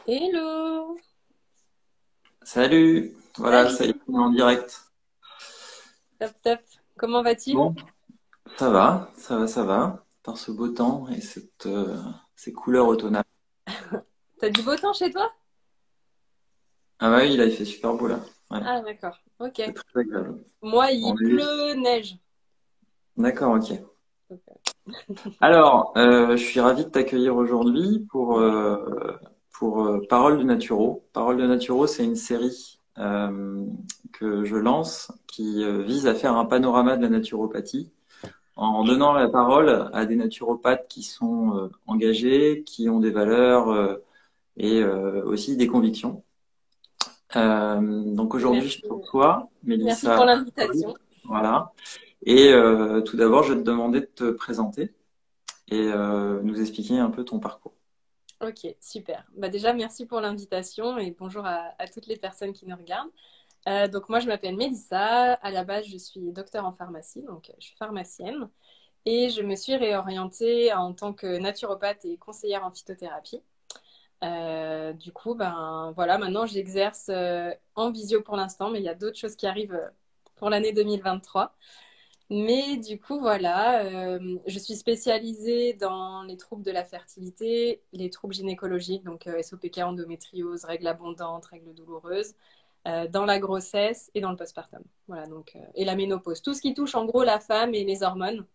Hello! Salut, voilà, ça y est, Salut! on est en direct. Top, top. Comment vas-tu? Bon, ça va, ça va, ça va, par ce beau temps et ces couleurs automnales. T'as du beau temps chez toi? Ah bah oui, là, il fait super beau là. Ouais, Ah, d'accord. Ok. c'est très agréable. Moi, On il est pleut, neige. D'accord, ok. Donc, Alors, je suis ravi de t'accueillir aujourd'hui ouais. pour Paroles de Naturo. Paroles de Naturo, c'est une série que je lance qui vise à faire un panorama de la naturopathie en donnant la parole à des naturopathes qui sont engagés, qui ont des valeurs et aussi des convictions. Donc aujourd'hui, je Merci. te reçois, Merci pour Mélissa. l'invitation. Voilà. Et tout d'abord, je vais te demander de te présenter et nous expliquer un peu ton parcours. Ok, super. Bah déjà, merci pour l'invitation et bonjour à toutes les personnes qui nous regardent. Donc, moi, je m'appelle Mélissa. À la base, je suis docteur en pharmacie, donc je suis pharmacienne. Et je me suis réorientée en tant que naturopathe et conseillère en phytothérapie. Du coup, ben voilà, maintenant j'exerce en visio pour l'instant, mais il y a d'autres choses qui arrivent pour l'année 2023. Mais du coup, voilà, je suis spécialisée dans les troubles de la fertilité, les troubles gynécologiques, donc SOPK, endométriose, règles abondantes, règles douloureuses, dans la grossesse et dans le postpartum. Voilà, donc, et la ménopause. Tout ce qui touche en gros la femme et les hormones.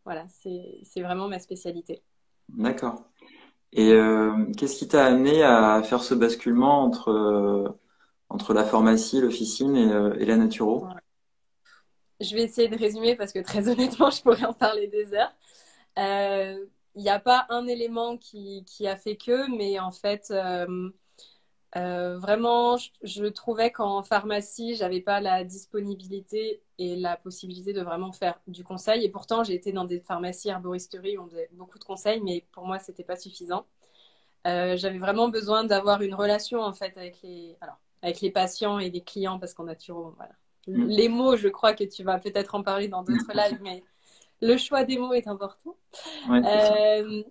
Voilà, c'est vraiment ma spécialité. D'accord. Et Ouais. qu'est-ce qui t'a amené à faire ce basculement entre la pharmacie, l'officine et la naturo? Je vais essayer de résumer parce que très honnêtement, je pourrais en parler des heures. Il n'y a pas un élément qui a fait que, mais en fait, vraiment, je trouvais qu'en pharmacie, j'avais pas la disponibilité et la possibilité de vraiment faire du conseil. Et pourtant, j'ai été dans des pharmacies herboristeries où on faisait beaucoup de conseils, mais pour moi, c'était pas suffisant. J'avais vraiment besoin d'avoir une relation en fait avec les patients et les clients parce qu'en naturo, voilà. Mm. Les mots, je crois que tu vas peut-être en parler dans d'autres lives, mais le choix des mots est important. Ouais, c'est ça. Euh,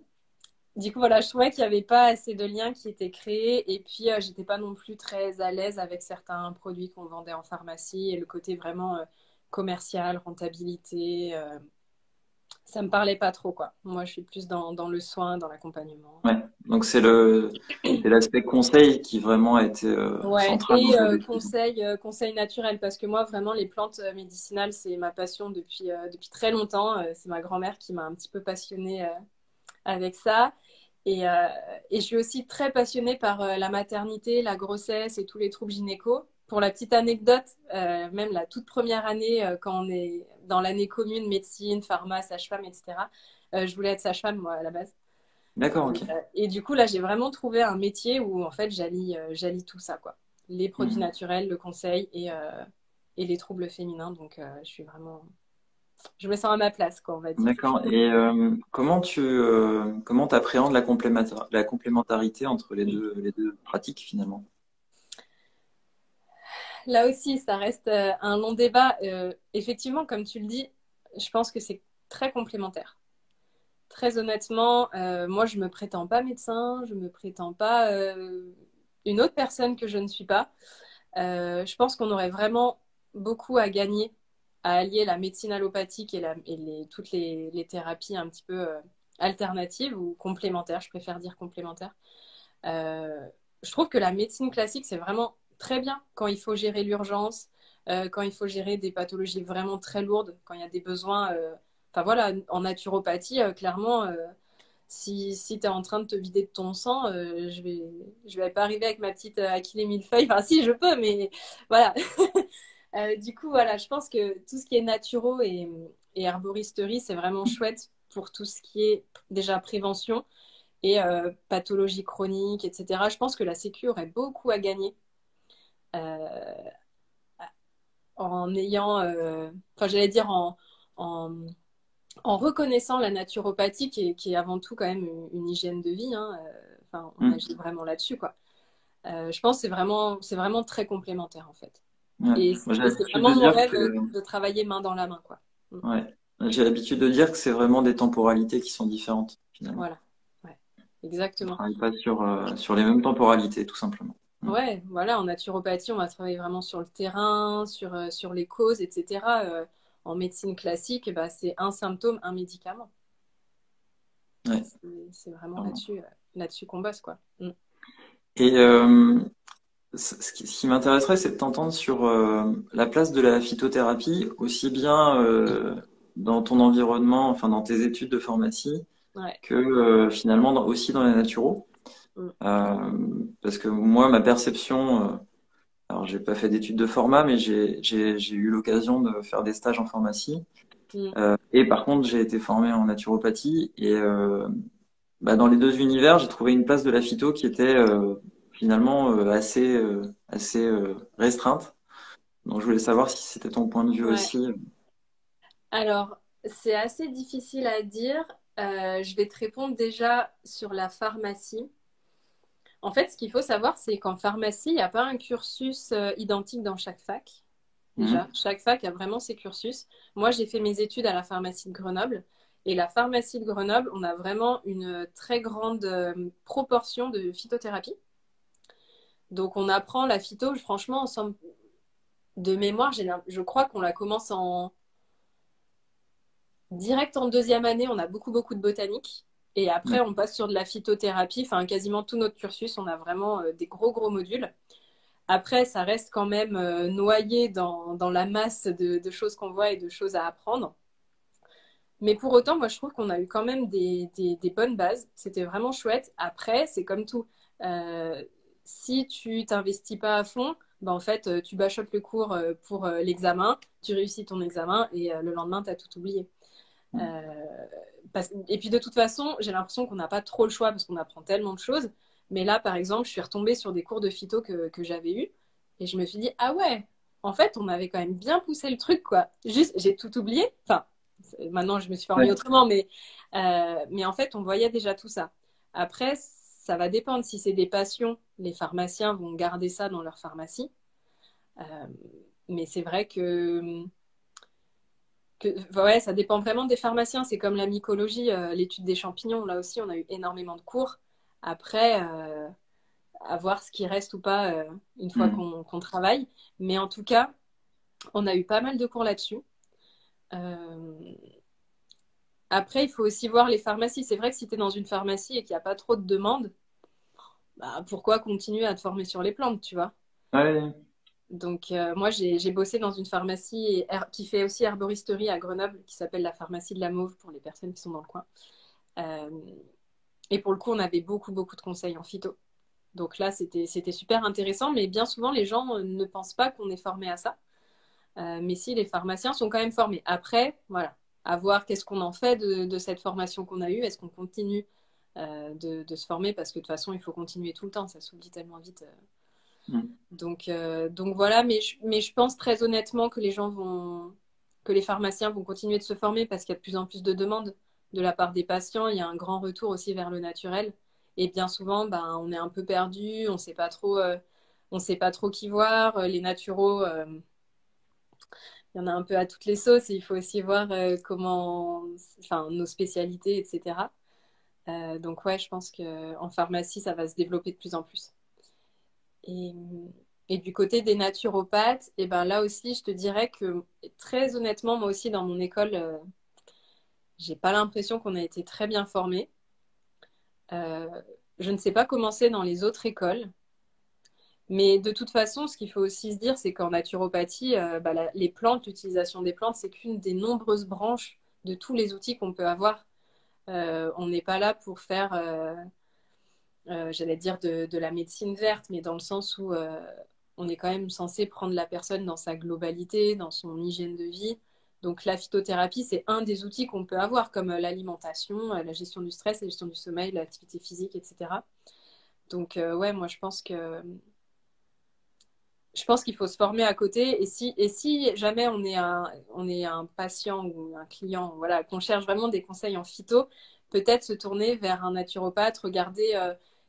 du coup, voilà, je trouvais qu'il n'y avait pas assez de liens qui étaient créés et puis j'étais pas non plus très à l'aise avec certains produits qu'on vendait en pharmacie et le côté vraiment commercial, rentabilité, ça me parlait pas trop quoi. Moi, je suis plus dans le soin, dans l'accompagnement. Ouais. Donc c'est l'aspect conseil qui vraiment a été Ouais, central dans et ta décision. conseil naturel, parce que moi, vraiment, les plantes médicinales, c'est ma passion depuis très longtemps. C'est ma grand-mère qui m'a un petit peu passionnée avec ça. Et je suis aussi très passionnée par la maternité, la grossesse et tous les troubles gynéco. Pour la petite anecdote, même la toute première année, quand on est dans l'année commune, médecine, pharma, sage-femme, etc., je voulais être sage-femme, moi, à la base. D'accord, ok. Et du coup, là, j'ai vraiment trouvé un métier où, en fait, j'allie tout ça, quoi. Les produits Mhm. naturels, le conseil et les troubles féminins. Donc, je me sens à ma place, quoi, on va dire. D'accord. Et comment t'appréhendes la complémentarité entre les deux pratiques finalement? Là aussi, ça reste un long débat. Effectivement, comme tu le dis, je pense que c'est très complémentaire. Très honnêtement, moi, je me prétends pas médecin, je me prétends pas une autre personne que je ne suis pas. Je pense qu'on aurait vraiment beaucoup à gagner à allier la médecine allopathique et toutes les thérapies un petit peu alternatives ou complémentaires, je préfère dire complémentaires. Euh, je trouve que la médecine classique, c'est vraiment très bien quand il faut gérer l'urgence, quand il faut gérer des pathologies vraiment très lourdes, quand il y a des besoins. Enfin voilà, en naturopathie, clairement, si tu es en train de te vider de ton sang, je vais pas arriver avec ma petite Achille millefeuille. Enfin, si, je peux, mais voilà. Du coup, voilà, je pense que tout ce qui est naturo et herboristerie, c'est vraiment chouette pour tout ce qui est déjà prévention et pathologies chroniques, etc. Je pense que la Sécu aurait beaucoup à gagner euh, en ayant, enfin, j'allais dire en, en reconnaissant la naturopathie qui est avant tout quand même une hygiène de vie. Hein, enfin, on Mhm. agit vraiment là-dessus, quoi. Je pense que c'est vraiment très complémentaire, en fait. Ouais. Moi, j'ai Et c'est l'habitude de vraiment mon dire rêve que de travailler main dans la main, quoi. Mm. ouais. J'ai l'habitude de dire que c'est vraiment des temporalités qui sont différentes finalement. Voilà. Ouais. On exactement. travaille pas sur les mêmes temporalités, tout simplement. Mm. Ouais, voilà, en naturopathie, on va travailler vraiment sur le terrain, sur les causes, etc. En médecine classique, bah, c'est un symptôme, un médicament. Ouais, C'est vraiment clairement. là-dessus qu'on bosse, quoi. Mm. Et ce qui m'intéresserait, c'est de t'entendre sur la place de la phytothérapie, aussi bien dans ton environnement, enfin dans tes études de pharmacie, Ouais. que finalement aussi dans les naturaux. Mm. Euh, Parce que moi, ma perception, alors j'ai pas fait d'études de pharma, mais j'ai eu l'occasion de faire des stages en pharmacie. Mm. Et par contre, j'ai été formé en naturopathie. Et bah, dans les deux univers, j'ai trouvé une place de la phyto qui était finalement assez restreinte. Donc je voulais savoir si c'était ton point de vue Ouais. aussi. Alors, c'est assez difficile à dire. Je vais te répondre déjà sur la pharmacie. En fait, ce qu'il faut savoir, c'est qu'en pharmacie, il n'y a pas un cursus identique dans chaque fac. Déjà, Mhm. chaque fac a vraiment ses cursus. Moi, j'ai fait mes études à la pharmacie de Grenoble. Et la pharmacie de Grenoble, on a vraiment une très grande proportion de phytothérapie. Donc, on apprend la phyto, franchement, ensemble de mémoire, je crois qu'on la commence en direct en deuxième année. On a beaucoup, beaucoup de botanique. Et après, on passe sur de la phytothérapie. Enfin, quasiment tout notre cursus, on a vraiment des gros, gros modules. Après, ça reste quand même noyé dans la masse de choses qu'on voit et de choses à apprendre. Mais pour autant, moi, je trouve qu'on a eu quand même des bonnes bases. C'était vraiment chouette. Après, c'est comme tout. Euh, Si tu t'investis pas à fond, bah, en fait, tu bachotes le cours pour l'examen, tu réussis ton examen et le lendemain, tu as tout oublié. Euh, Et puis de toute façon, j'ai l'impression qu'on n'a pas trop le choix parce qu'on apprend tellement de choses. Mais là, par exemple, je suis retombée sur des cours de phyto que j'avais eus et je me suis dit, ah ouais, en fait, on avait quand même bien poussé le truc, quoi. Juste, j'ai tout oublié. Enfin, maintenant, je me suis formée Ouais. autrement, mais en fait, on voyait déjà tout ça. Après, ça va dépendre. Si c'est des passions, les pharmaciens vont garder ça dans leur pharmacie. Euh, mais c'est vrai ouais, ça dépend vraiment des pharmaciens. C'est comme la mycologie, l'étude des champignons. Là aussi, on a eu énormément de cours. Après, à voir ce qui reste ou pas une fois Mhm. qu'on travaille. Mais en tout cas, on a eu pas mal de cours là-dessus. Euh, Après, il faut aussi voir les pharmacies. C'est vrai que si tu es dans une pharmacie et qu'il n'y a pas trop de demandes, bah, pourquoi continuer à te former sur les plantes, tu vois? Ouais. Donc, moi, j'ai bossé dans une pharmacie qui fait aussi herboristerie à Grenoble, qui s'appelle la pharmacie de la Mauve pour les personnes qui sont dans le coin. Euh, et pour le coup, on avait beaucoup, beaucoup de conseils en phyto. Donc là, c'était super intéressant, mais bien souvent, les gens ne pensent pas qu'on est formé à ça. Mais si, les pharmaciens sont quand même formés. Après, voilà, à voir qu'est-ce qu'on en fait de cette formation qu'on a eue. Est-ce qu'on continue de se former? Parce que de toute façon, il faut continuer tout le temps, ça s'oublie tellement vite. Mhm. Donc voilà, mais je pense très honnêtement que les pharmaciens vont continuer de se former parce qu'il y a de plus en plus de demandes de la part des patients. Il y a un grand retour aussi vers le naturel. Et bien souvent, ben, on est un peu perdu, on sait pas trop qui voir. Les naturaux, il y en a un peu à toutes les sauces et il faut aussi voir enfin, nos spécialités, etc. Donc ouais, je pense qu'en pharmacie, ça va se développer de plus en plus. Et, et du côté des naturopathes, et ben là aussi, je te dirais que très honnêtement, moi aussi, dans mon école, j'ai pas l'impression qu'on a été très bien formés. Euh, je ne sais pas comment c'est dans les autres écoles, mais de toute façon, ce qu'il faut aussi se dire, c'est qu'en naturopathie, bah, les plantes, l'utilisation des plantes, c'est qu'une des nombreuses branches de tous les outils qu'on peut avoir. On n'est pas là pour faire, j'allais dire, de la médecine verte, mais dans le sens où on est quand même censé prendre la personne dans sa globalité, dans son hygiène de vie. Donc la phytothérapie, c'est un des outils qu'on peut avoir, comme l'alimentation, la gestion du stress, la gestion du sommeil, l'activité physique, etc. Donc ouais, moi je pense qu'il faut se former à côté. Et si jamais on est un patient ou un client, voilà, qu'on cherche vraiment des conseils en phyto, peut-être se tourner vers un naturopathe, regarder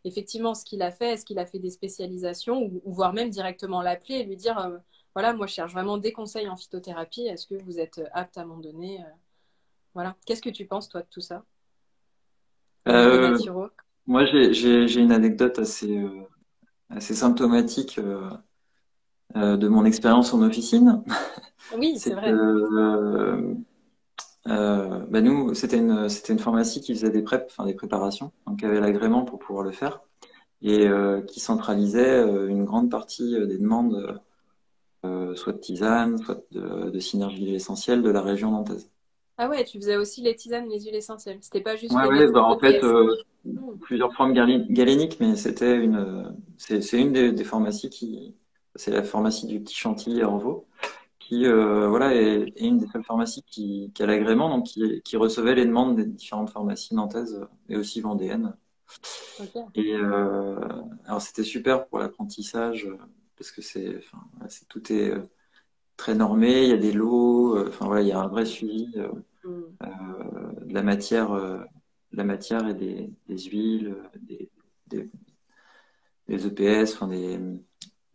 effectivement ce qu'il a fait, est-ce qu'il a fait des spécialisations, ou voire même directement l'appeler et lui dire, voilà, moi je cherche vraiment des conseils en phytothérapie, est-ce que vous êtes apte à m'en donner? Voilà. Qu'est-ce que tu penses, toi, de tout ça, au niveau Euh, naturo? Moi, j'ai une anecdote assez symptomatique de mon expérience en officine. Oui, C'est c'est que vrai. bah nous, c'était une pharmacie qui faisait des prep, enfin des préparations, donc qui avait l'agrément pour pouvoir le faire et qui centralisait une grande partie des demandes, soit de tisane, soit de synergie essentielle de la région nantaise. Ah ouais, tu faisais aussi les tisanes, les huiles essentielles. C'était pas juste Ouais, les ouais, bah médecins en fait, ETS. Hmm. plusieurs formes galéniques, mais c'est une des pharmacies c'est la pharmacie du Petit Chantilly à Orvaux, qui voilà est une des seules pharmacies qui a l'agrément, donc qui recevait les demandes des différentes pharmacies nantaises et aussi vendéennes. Ok. Et alors c'était super pour l'apprentissage parce que enfin, voilà, tout est très normé, il y a des lots, enfin voilà, il y a un vrai suivi Hmm. de la matière et des huiles, des, des EPS, enfin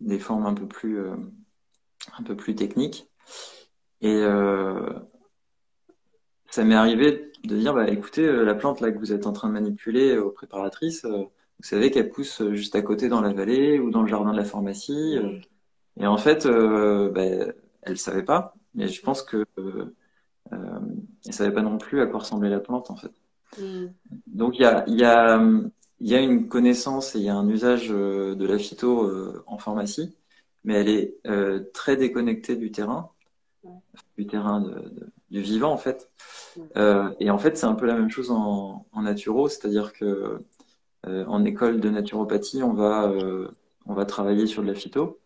des formes un peu plus techniques. Et ça m'est arrivé de dire, bah, écoutez, la plante là que vous êtes en train de manipuler aux préparatrices, vous savez qu'elle pousse juste à côté dans la vallée ou dans le jardin de la pharmacie. Hmm. Et en fait, bah, elle savait pas, mais je pense que elle savait pas non plus à quoi ressemblait la plante en fait. Hmm. Donc il y a une connaissance et il y a un usage de la phyto en pharmacie, mais elle est très déconnectée Ouais. du terrain du vivant en fait. Hmm. Et en fait, c'est un peu la même chose en naturo, c'est-à-dire que en école de naturopathie, on va travailler sur de la phyto,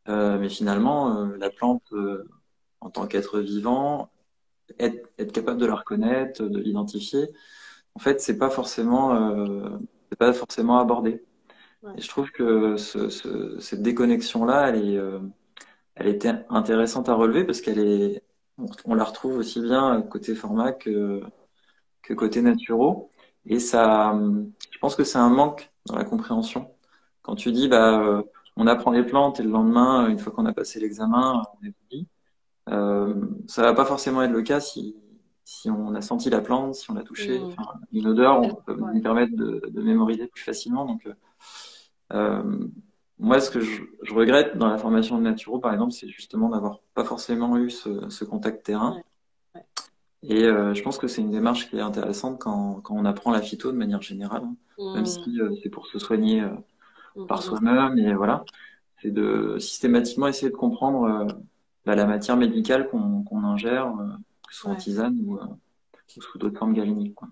mais finalement, la plante en tant qu'être vivant, être capable de la reconnaître, de l'identifier, en fait, c'est pas forcément abordé. Ouais. Et je trouve que cette déconnexion-là, elle était intéressante à relever parce on la retrouve aussi bien côté pharma que côté naturo. Et ça, je pense que c'est un manque dans la compréhension. Quand tu dis, bah, on apprend les plantes et le lendemain, une fois qu'on a passé l'examen, on est pris. Ça va pas forcément être le cas si on a senti la plante, si on l'a touchée. Hmm. Enfin, une odeur, on peut Ouais. nous permettre de mémoriser plus facilement. Donc, moi, ce que je regrette dans la formation de naturo, par exemple, c'est justement d'avoir pas forcément eu ce contact terrain. Ouais. Ouais. Et je pense que c'est une démarche qui est intéressante quand on apprend la phyto de manière générale, hein. Même Hmm. si c'est pour se soigner Hmm. par Hmm. soi-même. Et voilà, c'est de systématiquement essayer de comprendre bah, la matière médicale qu'on ingère, que ce soit en Ouais. tisane ou sous d'autres formes galéniques, quoi.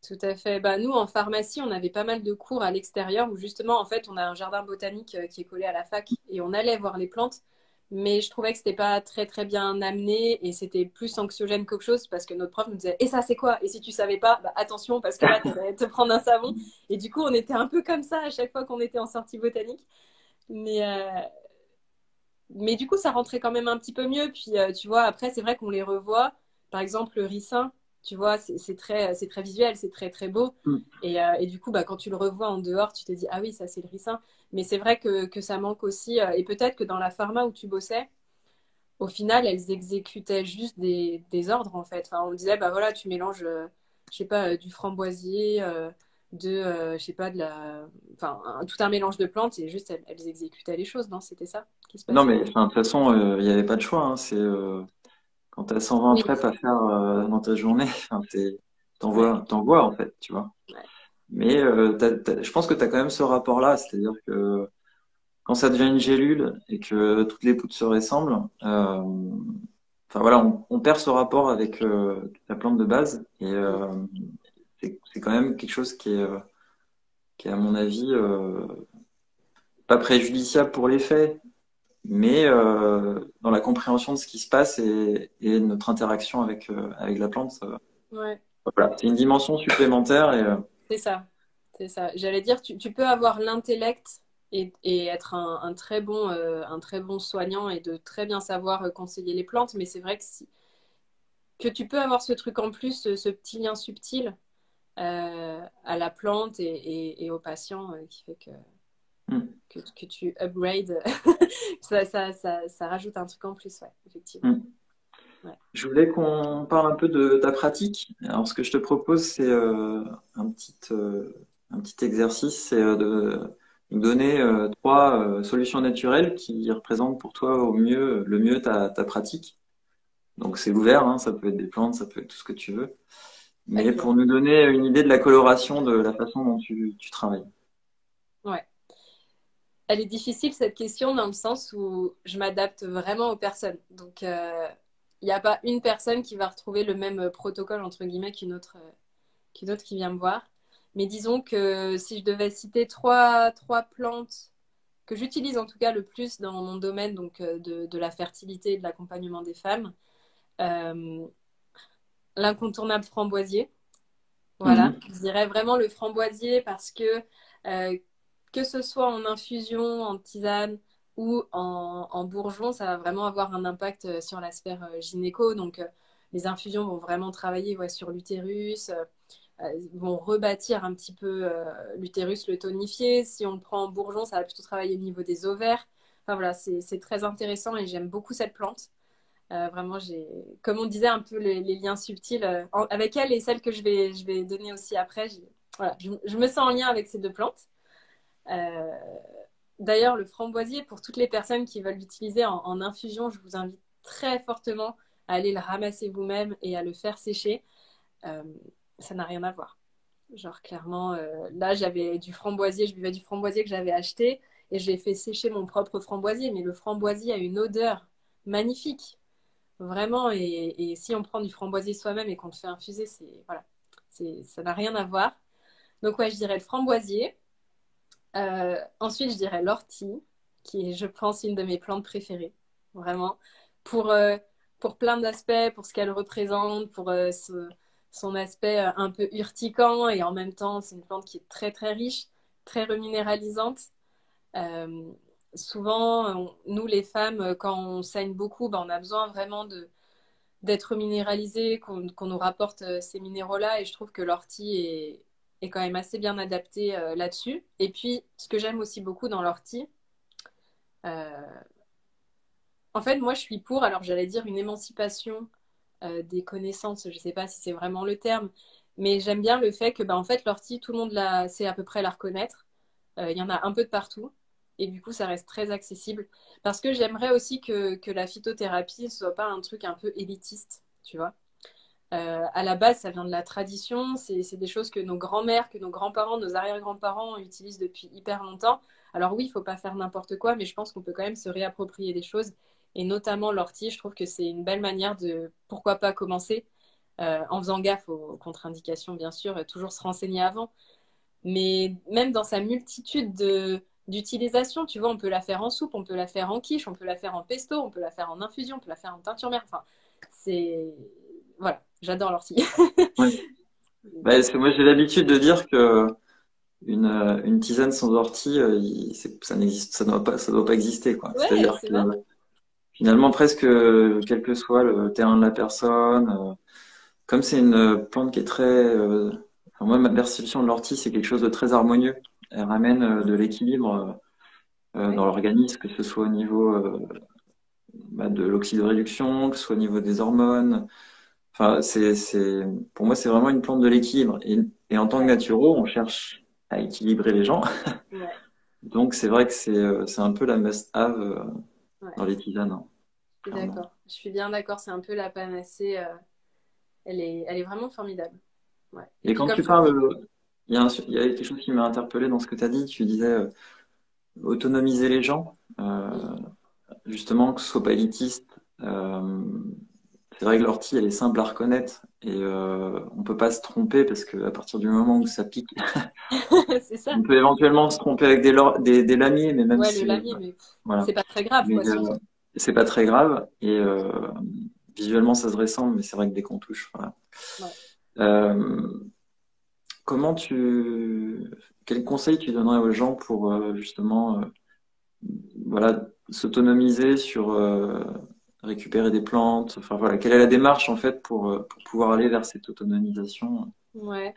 Tout à fait. Bah, nous, en pharmacie, on avait pas mal de cours à l'extérieur où justement, en fait, on a un jardin botanique qui est collé à la fac et on allait voir les plantes. Mais je trouvais que c'était pas très très bien amené et c'était plus anxiogène qu'autre chose parce que notre prof nous disait et ça c'est quoi? Et si tu savais pas, bah, attention parce que là tu vas te prendre un savon. Et du coup on était un peu comme ça à chaque fois qu'on était en sortie botanique. Mais, mais du coup, ça rentrait quand même un petit peu mieux. Puis, tu vois, après, c'est vrai qu'on les revoit. Par exemple, le ricin, tu vois, c'est très visuel, c'est très, très beau. Mm. Et du coup, bah, quand tu le revois en dehors, tu te dis, ah oui, ça, c'est le ricin. Mais c'est vrai que ça manque aussi. Et peut-être que dans la pharma où tu bossais, au final, elles exécutaient juste des ordres, en fait. Enfin, on disait, bah voilà, tu mélanges, je sais pas, du framboisier, je sais pas, enfin, tout un mélange de plantes et juste, elles exécutaient les choses, non? C'était ça qui se Non, passait? mais enfin, de toute façon, il n'y avait pas de choix, hein. Quand tu as 120 Oui. prep à faire dans ta journée, enfin, Ouais. t'envoies en fait, tu vois. Ouais. Mais je pense que tu as quand même ce rapport-là, c'est-à-dire que quand ça devient une gélule et que toutes les poudres se ressemblent, enfin voilà, on perd ce rapport avec la plante de base et Mm. c'est quand même quelque chose qui est à mon avis pas préjudiciable pour les faits, mais dans la compréhension de ce qui se passe et notre interaction avec la plante, Ouais. voilà, c'est une dimension supplémentaire et C'est ça. C'est ça. J'allais dire, tu peux avoir l'intellect et être un très bon soignant et de très bien savoir conseiller les plantes, mais c'est vrai que tu peux avoir ce truc en plus, ce petit lien subtil à la plante et au patient qui fait mm, que tu upgrades. Ça rajoute un truc en plus, ouais, effectivement. mm. Ouais. Je voulais qu'on parle un peu de ta pratique. Alors, ce que je te propose, c'est un petit exercice, c'est de nous donner trois solutions naturelles qui représentent pour toi le mieux ta pratique. Donc, c'est ouvert, hein, ça peut être des plantes, ça peut être tout ce que tu veux. Mais Ok. pour nous donner une idée de la coloration de la façon dont tu travailles. Ouais. Elle est difficile cette question dans le sens où je m'adapte vraiment aux personnes. Donc, il n'y a pas une personne qui va retrouver le même protocole, entre guillemets, qu'une autre qui vient me voir. Mais disons que si je devais citer trois plantes que j'utilise en tout cas le plus dans mon domaine donc, de la fertilité et de l'accompagnement des femmes, euh, l'incontournable framboisier. Voilà, Mhm. je dirais vraiment le framboisier parce euh, que ce soit en infusion, en tisane ou en bourgeon, ça va vraiment avoir un impact sur la sphère gynéco. Donc, les infusions vont vraiment travailler ouais, sur l'utérus, vont rebâtir un petit peu l'utérus, le tonifier. Si on le prend en bourgeon, ça va plutôt travailler au niveau des ovaires. Enfin voilà, c'est très intéressant et j'aime beaucoup cette plante. Vraiment, comme on disait, un peu les liens subtils avec elle et celle que je vais donner aussi après. Voilà, je me sens en lien avec ces deux plantes. Euh, D'ailleurs, le framboisier, pour toutes les personnes qui veulent l'utiliser en infusion, je vous invite très fortement à aller le ramasser vous-même et à le faire sécher. Euh, Ça n'a rien à voir. Genre, clairement, là, j'avais du framboisier, je buvais du framboisier que j'avais acheté et j'ai fait sécher mon propre framboisier. Mais le framboisier a une odeur magnifique. Vraiment, et si on prend du framboisier soi-même et qu'on le fait infuser, voilà, ça n'a rien à voir. Donc ouais, je dirais le framboisier. Ensuite, je dirais l'ortie, qui est, je pense, une de mes plantes préférées, vraiment, pour, euh, pour plein d'aspects, pour ce qu'elle représente, pour son aspect un peu urticant, et en même temps, c'est une plante qui est très très riche, très reminéralisante. Euh, Souvent, nous les femmes, quand on saigne beaucoup, ben, on a besoin vraiment d'être minéralisé, qu'on nous rapporte ces minéraux-là. Et je trouve que l'ortie est quand même assez bien adapté là-dessus. Et puis, ce que j'aime aussi beaucoup dans l'ortie, euh, en fait, moi, je suis pour, alors j'allais dire une émancipation des connaissances, je ne sais pas si c'est vraiment le terme, mais j'aime bien le fait que, bah, en fait, l'ortie, tout le monde sait à peu près la reconnaître. Il y en a un peu de partout. Et du coup, ça reste très accessible. Parce que j'aimerais aussi que la phytothérapie ne soit pas un truc un peu élitiste, tu vois. À la base, ça vient de la tradition. C'est des choses que nos grands-mères, que nos grands-parents, nos arrière-grands-parents utilisent depuis hyper longtemps. Alors oui, il ne faut pas faire n'importe quoi, mais je pense qu'on peut quand même se réapproprier des choses. Et notamment l'ortie, je trouve que c'est une belle manière de, pourquoi pas commencer, en faisant gaffe aux contre-indications, bien sûr, toujours se renseigner avant. Mais même dans sa multitude d'utilisation, tu vois, on peut la faire en soupe, on peut la faire en quiche, on peut la faire en pesto, on peut la faire en infusion, on peut la faire en teinture mère. Enfin, c'est... Voilà, j'adore l'ortie. Ouais. Bah, moi, j'ai l'habitude de dire que une tisane sans ortie, ça n'existe, ça doit pas exister, quoi. Ouais, C'est-à-dire c'est que vrai. finalement, presque, quel que soit le terrain de la personne, comme c'est une plante qui est très, enfin, moi, ma perception de l'ortie, c'est quelque chose de très harmonieux. Elle ramène de l'équilibre Ouais, dans l'organisme, que ce soit au niveau de l'oxydoréduction, que ce soit au niveau des hormones. Enfin, pour moi, c'est vraiment une plante de l'équilibre. Et en tant que ouais, naturo, on cherche à équilibrer les gens. ouais, Donc, c'est vrai que c'est un peu la must-have ouais. dans les tisanes, hein, Je suis clairement. d'accord. Je suis bien d'accord, c'est un peu la panacée. Elle est vraiment formidable. Ouais. Et Et puis quand comme tu tu le parles, dis, il y a quelque chose qui m'a interpellé dans ce que tu as dit. Tu disais autonomiser les gens, mm, justement, que ce soit pas élitiste. Euh, c'est vrai que l'ortie, elle est simple à reconnaître et on peut pas se tromper parce que à partir du moment où ça pique, c'est ça. on peut éventuellement se tromper avec des lamiers, mais même Ouais, le si, lamier, mais voilà. c'est pas très grave, Mais quoi, surtout. c'est pas très grave et visuellement ça se ressemble, mais c'est vrai que dès qu'on touche, voilà. Ouais. Euh, comment quel conseil tu donnerais aux gens pour justement, voilà, s'autonomiser sur récupérer des plantes, enfin voilà, quelle est la démarche en fait pour pouvoir aller vers cette autonomisation? Ouais.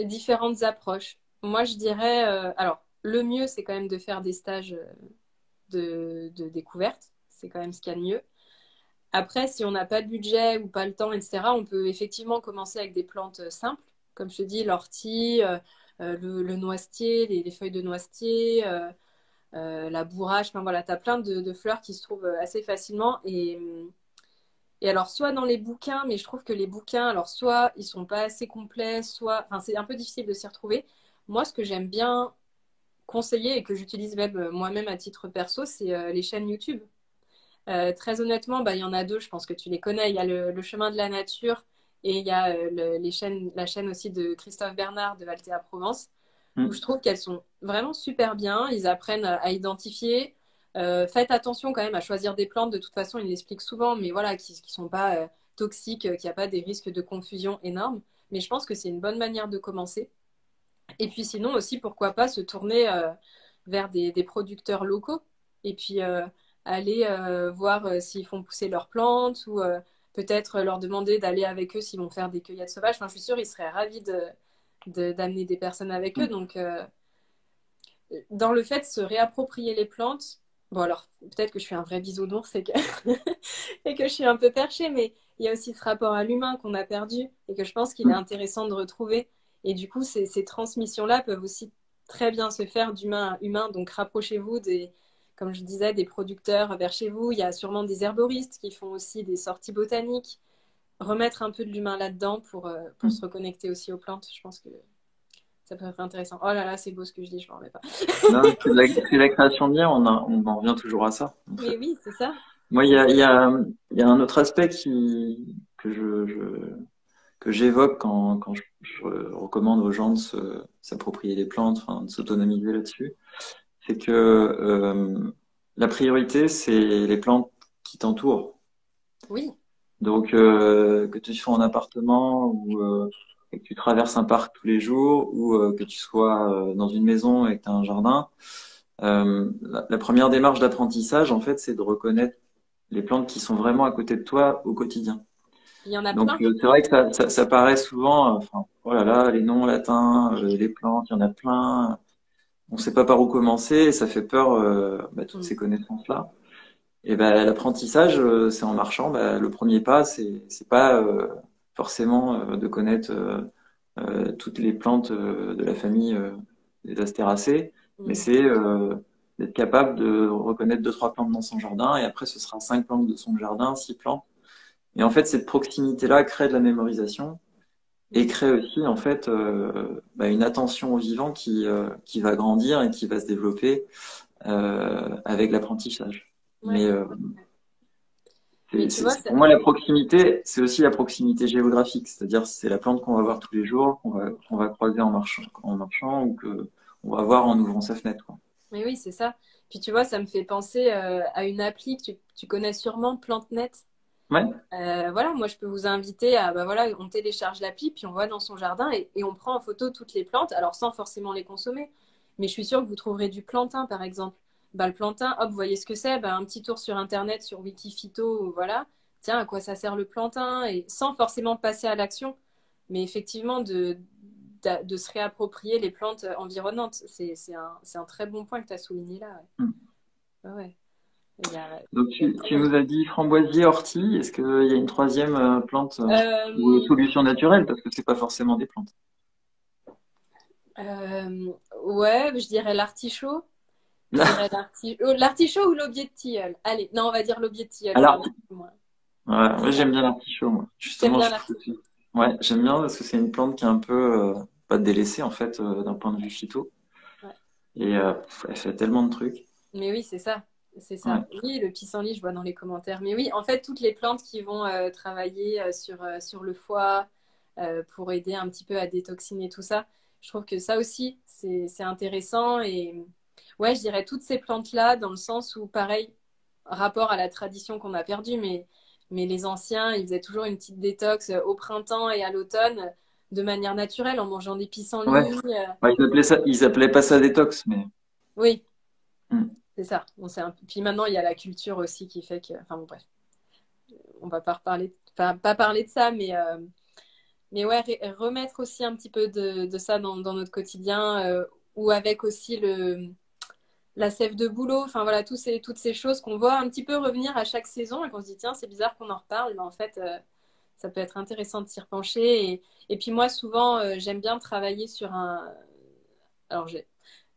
Différentes approches. Moi, je dirais, alors, le mieux, c'est quand même de faire des stages de découverte. c'est quand même ce qu'il y a de mieux. Après, si on n'a pas de budget ou pas le temps, etc., on peut effectivement commencer avec des plantes simples, comme je te dis, l'ortie, le noisetier, les feuilles de noisetier, la bourrache. Enfin voilà, tu as plein de fleurs qui se trouvent assez facilement. Et alors, soit dans les bouquins, mais je trouve que les bouquins, alors soit ils sont pas assez complets, soit, enfin, c'est un peu difficile de s'y retrouver. Moi, ce que j'aime bien conseiller et que j'utilise même moi-même à titre perso, c'est les chaînes YouTube. Très honnêtement, bah, il y en a deux, je pense que tu les connais. Il y a le Chemin de la Nature et il y a la chaîne aussi de Christophe Bernard de Altea Provence, où je Mm. trouve qu'elles sont vraiment super bien. Ils apprennent à identifier. Faites attention quand même à choisir des plantes. De toute façon, ils l'expliquent souvent, mais voilà, qui ne sont pas toxiques, qu'il n'y a pas des risques de confusion énormes. Mais je pense que c'est une bonne manière de commencer. Et puis sinon aussi, pourquoi pas se tourner vers des producteurs locaux et puis aller voir s'ils font pousser leurs plantes ou peut-être leur demander d'aller avec eux s'ils vont faire des cueillettes sauvages. Enfin, je suis sûre, ils seraient ravis d'amener des personnes avec eux. Donc, dans le fait de se réapproprier les plantes, bon alors peut-être que je suis un vrai bisounours et que, et que je suis un peu perchée, mais il y a aussi ce rapport à l'humain qu'on a perdu et que je pense qu'il est Mm. intéressant de retrouver. Et du coup, ces transmissions-là peuvent aussi très bien se faire d'humain à humain. Donc rapprochez-vous comme je disais, des producteurs vers chez vous. Il y a sûrement des herboristes qui font aussi des sorties botaniques. Remettre un peu de l'humain là-dedans pour se Mm. reconnecter aussi aux plantes, je pense que ça peut être intéressant. Oh là là, c'est beau ce que je dis, je m'en remets pas. Non, c'est la création de lien, on en revient toujours à ça, en Mais fait. oui, c'est ça. Moi, C'est ça. il y a un autre aspect que j'évoque je recommande aux gens de s'approprier les plantes, enfin, de s'autonomiser là-dessus. C'est que la priorité, c'est les plantes qui t'entourent. Oui. Donc, que tu sois en appartement ou que tu traverses un parc tous les jours ou que tu sois dans une maison et que tu as un jardin, la première démarche d'apprentissage, en fait, c'est de reconnaître les plantes qui sont vraiment à côté de toi au quotidien. Il y en a Donc, plein. c'est vrai que ça paraît souvent, enfin, oh là là, les noms latins, les plantes, il y en a plein. On ne sait pas par où commencer et ça fait peur, toutes Mm. ces connaissances-là. Et ben, l'apprentissage, c'est en marchant. Ben, le premier pas, c'est pas forcément de connaître toutes les plantes de la famille des Astéracées, mais Mm. c'est d'être capable de reconnaître deux, trois plantes dans son jardin, et après ce sera cinq plantes de son jardin, six plantes. Et en fait, cette proximité-là crée de la mémorisation et Mm. crée aussi en fait une attention au vivant qui va grandir et qui va se développer avec l'apprentissage. Ouais. Mais Mais tu vois, pour moi, la proximité, c'est aussi la proximité géographique, c'est-à-dire c'est la plante qu'on va voir tous les jours, qu'on va croiser en marchant ou que on va voir en ouvrant sa fenêtre, quoi. mais oui, c'est ça. Puis tu vois, ça me fait penser à une appli que tu connais sûrement, PlanteNet. Ouais, Voilà, moi je peux vous inviter à, bah voilà, on télécharge l'appli, puis on va dans son jardin et on prend en photo toutes les plantes, alors sans forcément les consommer. Mais je suis sûre que vous trouverez du plantain, par exemple. Bah, le plantain, hop, vous voyez ce que c'est? Bah, un petit tour sur Internet, sur Wikiphyto, voilà. Tiens, à quoi ça sert le plantain? Et sans forcément passer à l'action, mais effectivement de se réapproprier les plantes environnantes. C'est un très bon point que tu as souligné là. Ouais. Ouais, ouais. donc Il y a tu nous as dit framboisier, ortie, est-ce qu'il y a une troisième plante ou Euh, solution naturelle, parce que c'est pas forcément des plantes. ouais, je dirais l'artichaut. Je dirais l'artichaut ou l'aubier de tilleul. Allez, non, on va dire l'aubier de tilleul, ça va Alors, être moins. ouais, moi Dis-moi, j'aime bien l'artichaut, moi. t'aimes Justement, bien je trouve l'artichaut? ouais, j'aime bien parce que c'est une plante qui est un peu pas délaissée en fait d'un point de vue phyto Ouais. et elle fait tellement de trucs. Mais oui, c'est ça. C'est Ouais. ça. Oui, le pissenlit, je vois dans les commentaires. Mais oui, en fait, toutes les plantes qui vont travailler sur le foie pour aider un petit peu à détoxiner tout ça, je trouve que ça aussi, c'est intéressant. Et ouais, je dirais toutes ces plantes-là, dans le sens où, pareil, rapport à la tradition qu'on a perdue, mais les anciens, ils faisaient toujours une petite détox au printemps et à l'automne de manière naturelle en mangeant des Ouais. pissenlits. Ouais, ils appelaient pas ça détox, mais Oui, hmm. c'est ça. Bon, puis maintenant, il y a la culture aussi qui fait que. Enfin bon, bref, on va pas reparler. Enfin, pas parler de ça, mais ouais, remettre aussi un petit peu de ça dans notre quotidien, ou avec aussi la sève de bouleau, enfin voilà, toutes ces choses qu'on voit un petit peu revenir à chaque saison et qu'on se dit, tiens, c'est bizarre qu'on en reparle, mais en fait, ça peut être intéressant de s'y repencher. Et puis moi, souvent, j'aime bien travailler sur un... Alors,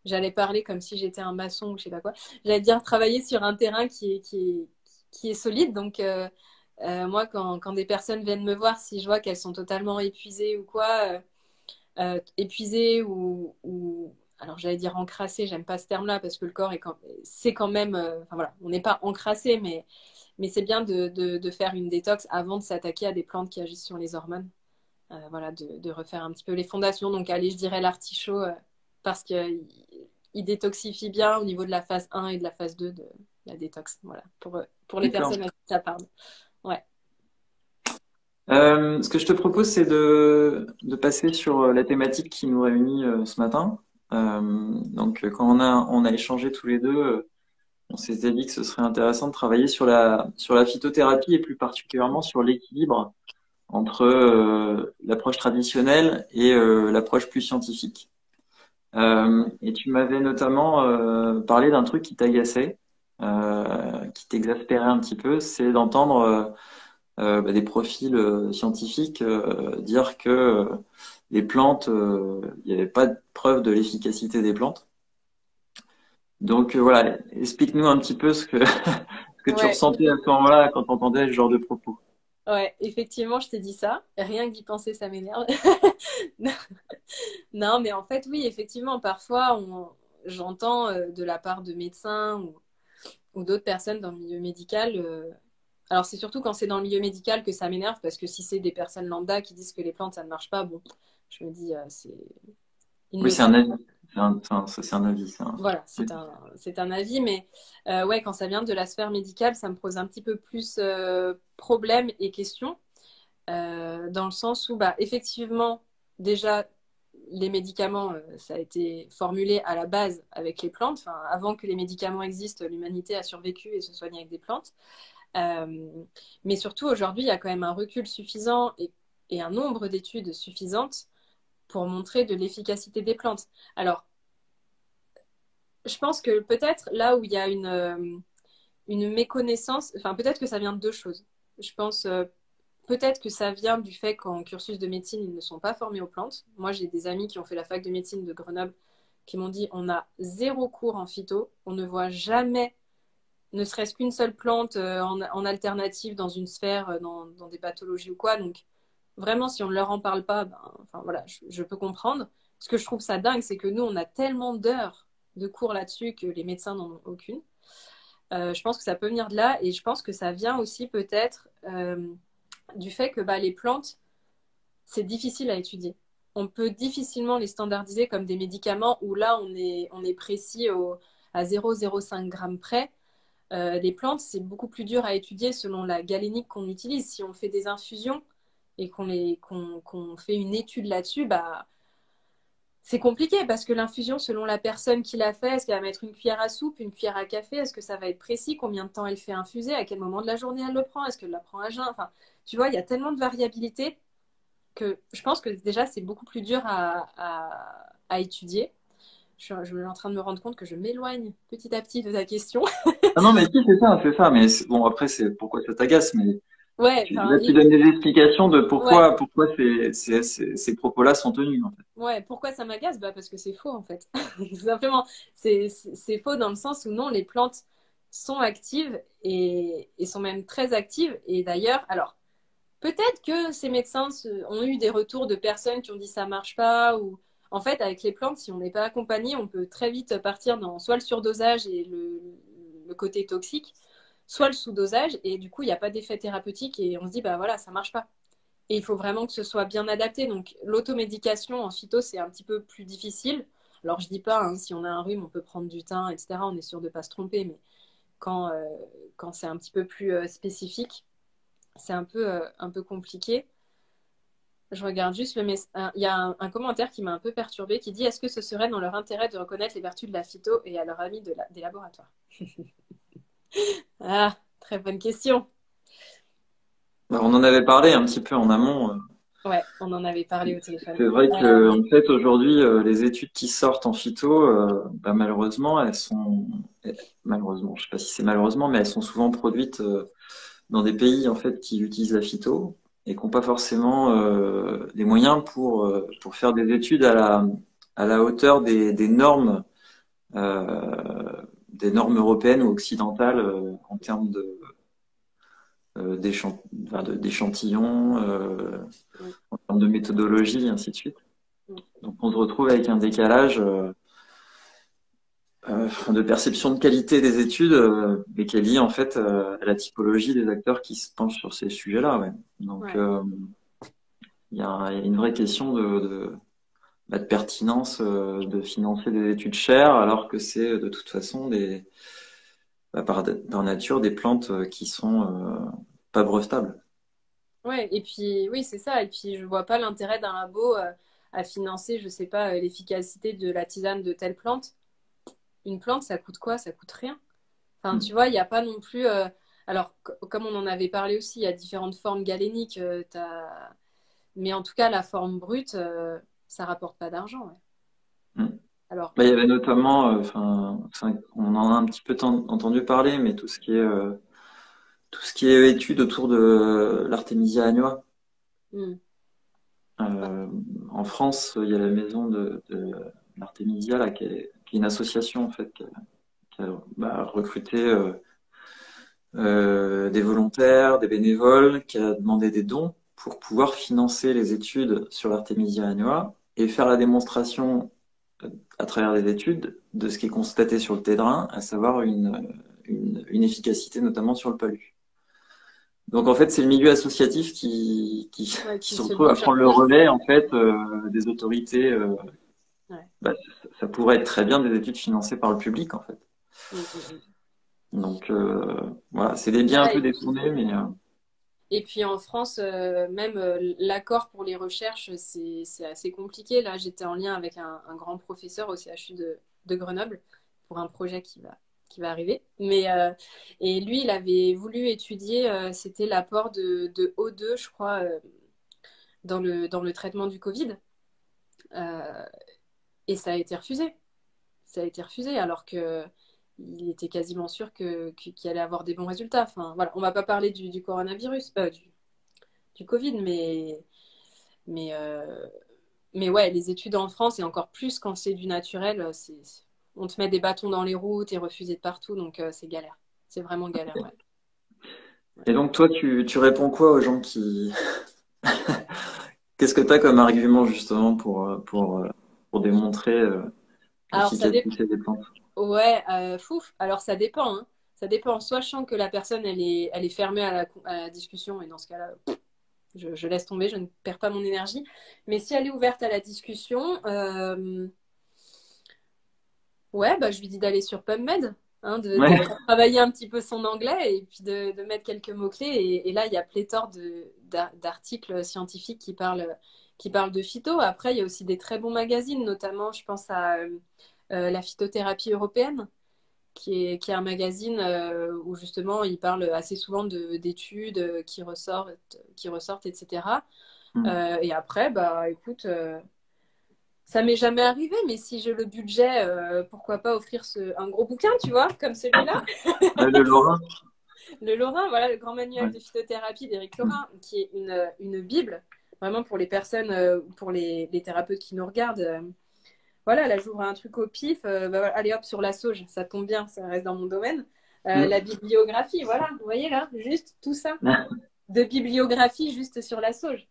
j'allais parler comme si j'étais un maçon ou je sais pas quoi. J'allais dire travailler sur un terrain qui est solide. Donc, moi, quand des personnes viennent me voir, si je vois qu'elles sont totalement épuisées ou quoi, épuisées ou alors j'allais dire encrassé, j'aime pas ce terme-là parce que le corps c'est quand même, enfin voilà, on n'est pas encrassé, mais c'est bien de faire une détox avant de s'attaquer à des plantes qui agissent sur les hormones. Voilà, de refaire un petit peu les fondations. Donc allez, je dirais l'artichaut parce qu'il il détoxifie bien au niveau de la phase 1 et de la phase 2 de la détox. Voilà, pour les D'accord. personnes à qui ça parle. Ouais. Ce que je te propose, c'est de passer sur la thématique qui nous réunit ce matin. Quand on a échangé tous les deux, on s'était dit que ce serait intéressant de travailler sur la phytothérapie et plus particulièrement sur l'équilibre entre l'approche traditionnelle et l'approche plus scientifique. Et tu m'avais notamment parlé d'un truc qui t'agaçait, qui t'exaspérait un petit peu, c'est d'entendre des profils scientifiques dire que les plantes, il n'y avait pas de preuve de l'efficacité des plantes. Donc voilà, explique-nous un petit peu ce que tu Ouais, ressentais à ce moment-là quand tu entendais ce genre de propos. ouais, effectivement, je t'ai dit ça. Rien que d'y penser, ça m'énerve. Non, mais en fait, oui, effectivement, parfois, j'entends de la part de médecins ou d'autres personnes dans le milieu médical. Alors, c'est surtout quand c'est dans le milieu médical que ça m'énerve, parce que si c'est des personnes lambda qui disent que les plantes, ça ne marche pas, bon, je me dis, ils ne Oui, le c'est savent un avis. pas. C'est un avis. Voilà, Oui. c'est un avis, mais ouais, quand ça vient de la sphère médicale, ça me pose un petit peu plus problème et questions, dans le sens où, bah, effectivement, déjà, les médicaments, ça a été formulé à la base avec les plantes. Enfin, avant que les médicaments existent, l'humanité a survécu et se soignait avec des plantes. Euh, mais surtout, aujourd'hui, il y a quand même un recul suffisant et un nombre d'études suffisantes pour montrer de l'efficacité des plantes. Alors, je pense que peut-être là où il y a une méconnaissance, enfin, peut-être que ça vient de deux choses. Je pense peut-être que ça vient du fait qu'en cursus de médecine, ils ne sont pas formés aux plantes. Moi, j'ai des amis qui ont fait la fac de médecine de Grenoble qui m'ont dit on a zéro cours en phyto, on ne voit jamais ne serait-ce qu'une seule plante en alternative dans une sphère, dans des pathologies ou quoi. Donc, vraiment, si on ne leur en parle pas, ben, enfin, voilà, je peux comprendre. Ce que je trouve ça dingue, c'est que nous, on a tellement d'heures de cours là-dessus que les médecins n'en ont aucune. Je pense que ça peut venir de là et je pense que ça vient aussi peut-être du fait que bah, les plantes, c'est difficile à étudier. On peut difficilement les standardiser comme des médicaments où là, on est précis à 0,05 g près. Les plantes, c'est beaucoup plus dur à étudier selon la galénique qu'on utilise. Si on fait des infusions et qu'on fait une étude là-dessus, bah, c'est compliqué parce que l'infusion, selon la personne qui l'a fait, est-ce qu'elle va mettre une cuillère à soupe, une cuillère à café, est-ce que ça va être précis, combien de temps elle fait infuser, à quel moment de la journée elle le prend, est-ce qu'elle la prend à jeun, enfin, tu vois, il y a tellement de variabilité que je pense que déjà, c'est beaucoup plus dur à étudier. Je suis en train de me rendre compte que je m'éloigne petit à petit de ta question. Ah non, mais si, c'est ça. Mais bon, après, c'est pourquoi ça t'agace, mais Ouais, enfin, là, tu donnes des explications de ouais, pourquoi ces propos-là sont tenus, en fait. ouais. Pourquoi ça m'agace? Bah, parce que c'est faux, en fait. Tout simplement. C'est faux dans le sens où non, les plantes sont actives et sont même très actives. Et d'ailleurs, alors, peut-être que ces médecins ont eu des retours de personnes qui ont dit ça marche pas ou en fait avec les plantes si on n'est pas accompagné on peut très vite partir dans soit le surdosage et le côté toxique soit le sous-dosage et du coup il n'y a pas d'effet thérapeutique et on se dit bah voilà ça marche pas et il faut vraiment que ce soit bien adapté donc l'automédication en phyto c'est un petit peu plus difficile alors je dis pas hein, si on a un rhume on peut prendre du thym etc on est sûr de pas se tromper mais quand, euh, quand c'est un petit peu plus spécifique c'est un peu compliqué. Je regarde juste le message. Il y a un commentaire qui m'a un peu perturbé qui dit est-ce que ce serait dans leur intérêt de reconnaître les vertus de la phyto et à leur amis des laboratoires? Ah, très bonne question. On en avait parlé un petit peu en amont. Ouais, on en avait parlé au téléphone. C'est vrai que en fait aujourd'hui les études qui sortent en phyto, bah, malheureusement elles sont malheureusement, je sais pas si c'est malheureusement, mais elles sont souvent produites dans des pays en fait qui utilisent la phyto et qui n'ont pas forcément les moyens pour faire des études à la hauteur des normes européennes ou occidentales en termes d'échantillons, Mm, en termes de méthodologie, et ainsi de suite. mm. Donc on se retrouve avec un décalage de perception de qualité des études, mais qui est lié en fait à la typologie des acteurs qui se penchent sur ces sujets-là. Ouais. Donc Ouais. il y a une vraie question de pertinence de financer des études chères, alors que c'est de toute façon par nature des plantes qui sont pas brevetables. Ouais, et puis oui, c'est ça. Et puis je vois pas l'intérêt d'un labo à financer, je sais pas, l'efficacité de la tisane de telle plante. Une plante, ça coûte quoi? Ça coûte rien. Enfin, tu Mm. vois, il n'y a pas non plus. Alors, comme on en avait parlé aussi, il y a différentes formes galéniques. Mais en tout cas, la forme brute, ça rapporte pas d'argent. Ouais. Mm. Alors, Bah, il y avait notamment, on en a un petit peu entendu parler, mais tout ce qui est études autour de l'Artemisia annua. hmm, ouais, Euh, En France, il y a la maison de l'Artemisia là, qui est une association en fait qui a bah, recruté des volontaires, des bénévoles, qui a demandé des dons pour pouvoir financer les études sur l'Artemisia annua et faire la démonstration à travers les études de ce qui est constaté sur le terrain, à savoir une efficacité notamment sur le palu. Donc en fait, c'est le milieu associatif ouais, qui qui se se retrouve à bouge un prendre le peu. relais en fait des autorités. Ouais. Bah, ça pourrait être très bien des études financées par le public en fait. Hmm, hmm, hmm. Donc voilà, c'est des biens un Ouais, peu détournés, mais et puis en France, même l'accord pour les recherches, c'est assez compliqué. Là, j'étais en lien avec un grand professeur au CHU de Grenoble pour un projet qui va arriver. Et lui, il avait voulu étudier, c'était l'apport de O2, je crois, dans le traitement du Covid. Euh, et ça a été refusé. Ça a été refusé alors que il était quasiment sûr qu'il allait avoir des bons résultats. Enfin, voilà, on va pas parler du coronavirus, du Covid, mais, euh, mais ouais, les études en France, et encore plus quand c'est du naturel, on te met des bâtons dans les roues, t'es refusé de partout, donc c'est galère. C'est vraiment galère, ouais. et donc toi, tu réponds quoi aux gens qui... Qu'est-ce que tu as comme argument justement pour démontrer Alors ça dépend. l'efficacité des plantes? Ouais, fouf. Alors ça dépend, hein. Ça dépend. Soit je sens que la personne, elle est fermée à la discussion, et dans ce cas-là, je laisse tomber, je ne perds pas mon énergie. Mais si elle est ouverte à la discussion, ouais, bah, je lui dis d'aller sur PubMed, hein, de Ouais. travailler un petit peu son anglais et puis de mettre quelques mots-clés. Et là, il y a pléthore d'articles scientifiques qui parlent de phyto. Après, il y a aussi des très bons magazines, notamment, je pense à la phytothérapie européenne, qui est un magazine où justement, il parle assez souvent d'études qui ressortent, etc. Mm. Et après, bah, écoute. Ça m'est jamais arrivé, mais si j'ai le budget, pourquoi pas offrir un gros bouquin, tu vois, comme celui-là. Le Lorrain. Le Lorrain, voilà, le grand manuel Ouais. de phytothérapie d'Éric Mm. Lorrain, qui est une bible, vraiment pour les personnes, pour les thérapeutes qui nous regardent. Voilà, là, j'ouvre un truc au pif, bah, voilà, allez hop, sur la sauge, ça tombe bien, ça reste dans mon domaine. La Mm. bibliographie, voilà, vous voyez là, juste tout ça, de bibliographie juste sur la sauge.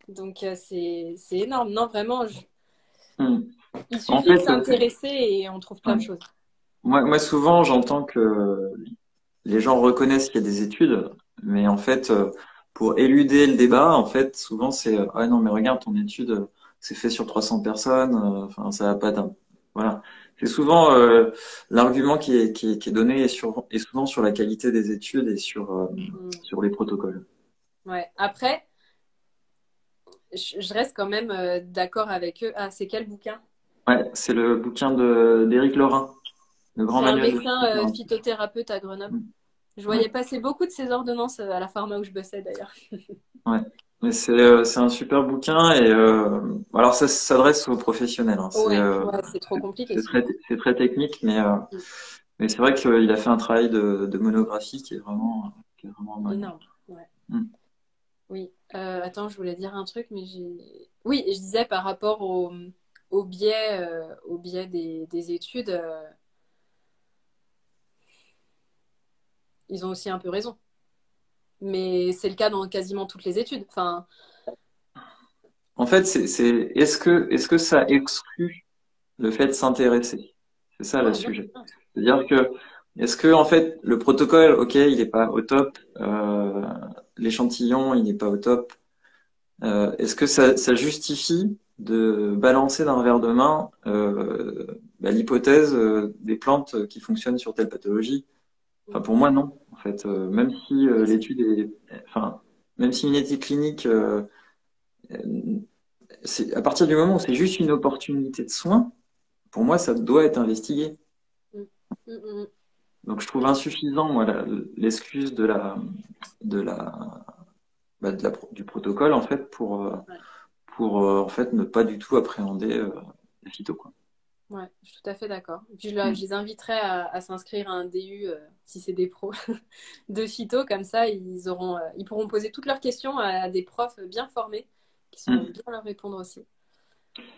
Donc, c'est énorme. Non, vraiment, Mm. il En suffit de fait, s'intéresser et on trouve plein ouais. de choses. Moi, souvent, j'entends que les gens reconnaissent qu'il y a des études, mais en fait, pour éluder le débat, en fait, souvent c'est ah non, mais regarde, ton étude, c'est fait sur 300 personnes, enfin, ça va pas d'un. Voilà. C'est souvent l'argument qui est donné est souvent sur la qualité des études et Mm. sur les protocoles. Ouais. Après, je reste quand même d'accord avec eux. Ah, c'est quel bouquin? Ouais, c'est le bouquin d'Éric Lorrain, le grand C'est un manuel de médecin phytothérapie. phytothérapeute à Grenoble. Mm. Je Ouais, voyais passer beaucoup de ces ordonnances à la pharma où je bossais d'ailleurs. ouais. Mais c'est un super bouquin et alors ça s'adresse aux professionnels. Hein. Ouais, ouais, c'est trop compliqué sinon. C'est très technique, mais c'est vrai qu'il a fait un travail de monographie qui est vraiment énorme. Énorme. Ouais. Mm. Oui. Attends, je voulais dire un truc, mais j'ai. Oui, je disais par rapport au biais des études, ils ont aussi un peu raison. Mais c'est le cas dans quasiment toutes les études. Enfin, En fait, est-ce que ça exclut le fait de s'intéresser? C'est ça le non, non, sujet. non. C'est-à-dire que est-ce que en fait le protocole, ok, il n'est pas au top, l'échantillon, il n'est pas au top. Est-ce que ça justifie de balancer d'un revers de main l'hypothèse des plantes qui fonctionnent sur telle pathologie? Enfin, pour moi, non. En fait, même si l'étude est, enfin, même si une étude clinique, c'est à partir du moment où c'est juste une opportunité de soin, pour moi, ça doit être investigué. Mm, mm, mm. Donc, je trouve insuffisant, moi, l'excuse de la, du protocole, en fait, Ouais, en fait, ne pas du tout appréhender les phytos, quoi. ouais, je suis tout à fait d'accord. Et puis je Mm. les inviterais à s'inscrire à un DU si c'est des pros de phyto, comme ça ils pourront poser toutes leurs questions à des profs bien formés qui sauront Mm. bien leur répondre aussi.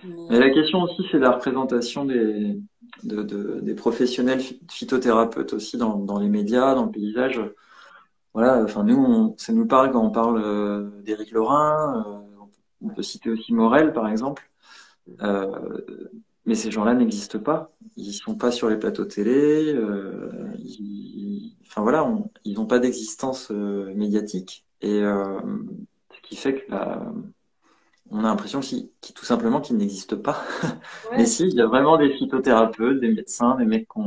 Mais Mais la question aussi, c'est la représentation des professionnels phytothérapeutes aussi dans les médias, dans le paysage. Voilà, enfin nous, ça nous parle quand on parle d'Éric Lorrain, on peut citer aussi Morel par exemple, euh, mais ces gens-là n'existent pas. Ils sont pas sur les plateaux télé, enfin voilà, ils n'ont pas d'existence médiatique et ce qui fait que on a l'impression tout simplement qu'ils n'existent pas. Mais ouais, si, c'est il y a ça. vraiment des phytothérapeutes, des médecins, des mecs qui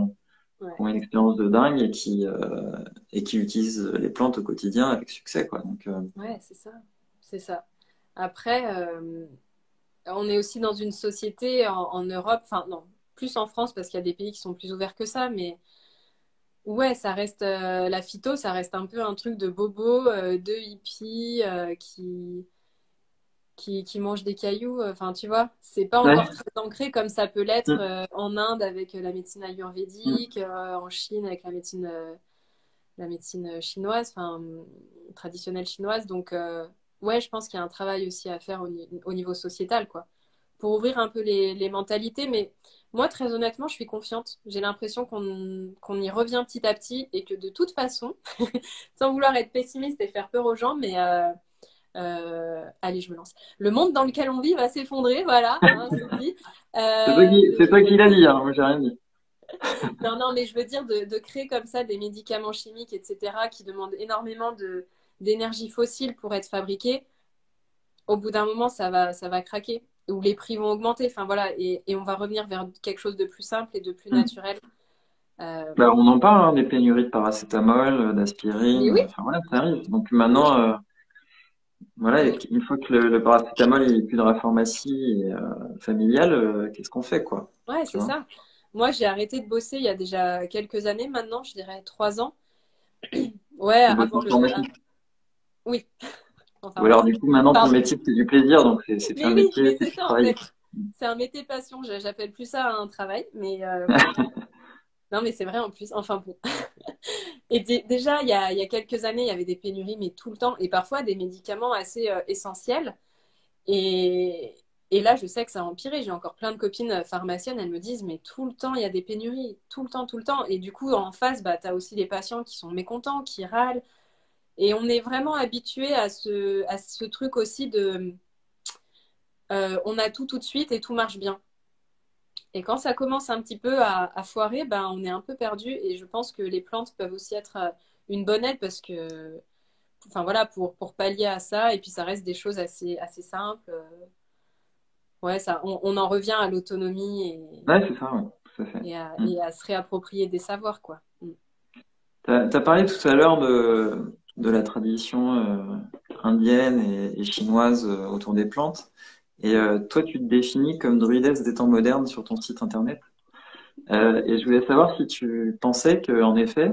Ouais, ont une expérience de dingue et qui utilisent les plantes au quotidien avec succès, quoi. Donc, ouais, c'est ça. C'est ça. Après, on est aussi dans une société en Europe, enfin non, plus en France parce qu'il y a des pays qui sont plus ouverts que ça, mais ouais, ça reste la phyto, ça reste un peu un truc de bobo, de hippie qui mangent des cailloux. Enfin, tu vois, c'est pas ouais. encore très ancré comme ça peut l'être Mm, en Inde avec la médecine mm. ayurvédique, en Chine avec la médecine chinoise, enfin traditionnelle chinoise. Donc, ouais, je pense qu'il y a un travail aussi à faire au niveau sociétal, quoi, pour ouvrir un peu les mentalités. Mais moi, très honnêtement, je suis confiante. J'ai l'impression qu'on y revient petit à petit et que de toute façon, sans vouloir être pessimiste et faire peur aux gens, mais allez, je me lance. Le monde dans lequel on vit va s'effondrer, voilà, hein, c'est dit. C'est toi qui l'as dit, hein, moi j'ai rien dit. Non, non, mais je veux dire de créer comme ça des médicaments chimiques, etc., qui demandent énormément d'énergie fossile pour être fabriqués. Au bout d'un moment, ça va craquer ou les prix vont augmenter. Enfin voilà, et on va revenir vers quelque chose de plus simple et de plus Mm. naturel. Euh, Bah, on en parle, hein, des pénuries de paracétamol, mais d'aspirine, oui, enfin voilà, ça arrive. Donc mais maintenant, oui, voilà, mais une fois que le paracétamol il est plus dans la pharmacie familiale, qu'est-ce qu'on fait, quoi? ouais, Tu c'est vois? ça. Moi, j'ai arrêté de bosser il y a déjà quelques années maintenant, je dirais 3 ans. Ouais, Tu bosses avant en pharmacie. oui, en Ou alors pharmacie. du coup, maintenant ton Pardon. métier c'est du plaisir, donc c'est plus Mais un oui, métier, mais c'est c'est plus ça en travailler. fait. C'est un métier passion. J'appelle plus ça un travail, mais non, mais c'est vrai en plus. Enfin bon. Et déjà, il y a quelques années, il y avait des pénuries, mais tout le temps, et parfois des médicaments assez essentiels. Et, et là, je sais que ça a empiré. J'ai encore plein de copines pharmaciennes, elles me disent, mais tout le temps, il y a des pénuries, tout le temps, tout le temps. Et du coup, en face, bah, tu as aussi les patients qui sont mécontents, qui râlent. Et on est vraiment habitué à ce truc aussi de on a tout tout de suite et tout marche bien. Et quand ça commence un petit peu à foirer, ben, on est un peu perdu. Et je pense que les plantes peuvent aussi être une bonne aide parce que, enfin voilà, pour pallier à ça. Et puis ça reste des choses assez simples. Ouais, on en revient à l'autonomie Ouais, c'est ça, ouais, tout à fait. Mm. et à se réapproprier des savoirs, quoi. Mm. T'as parlé tout à l'heure de la tradition indienne et chinoise autour des plantes. Et toi, tu te définis comme druidesse des temps modernes sur ton site internet. Et je voulais savoir si tu pensais que, en effet,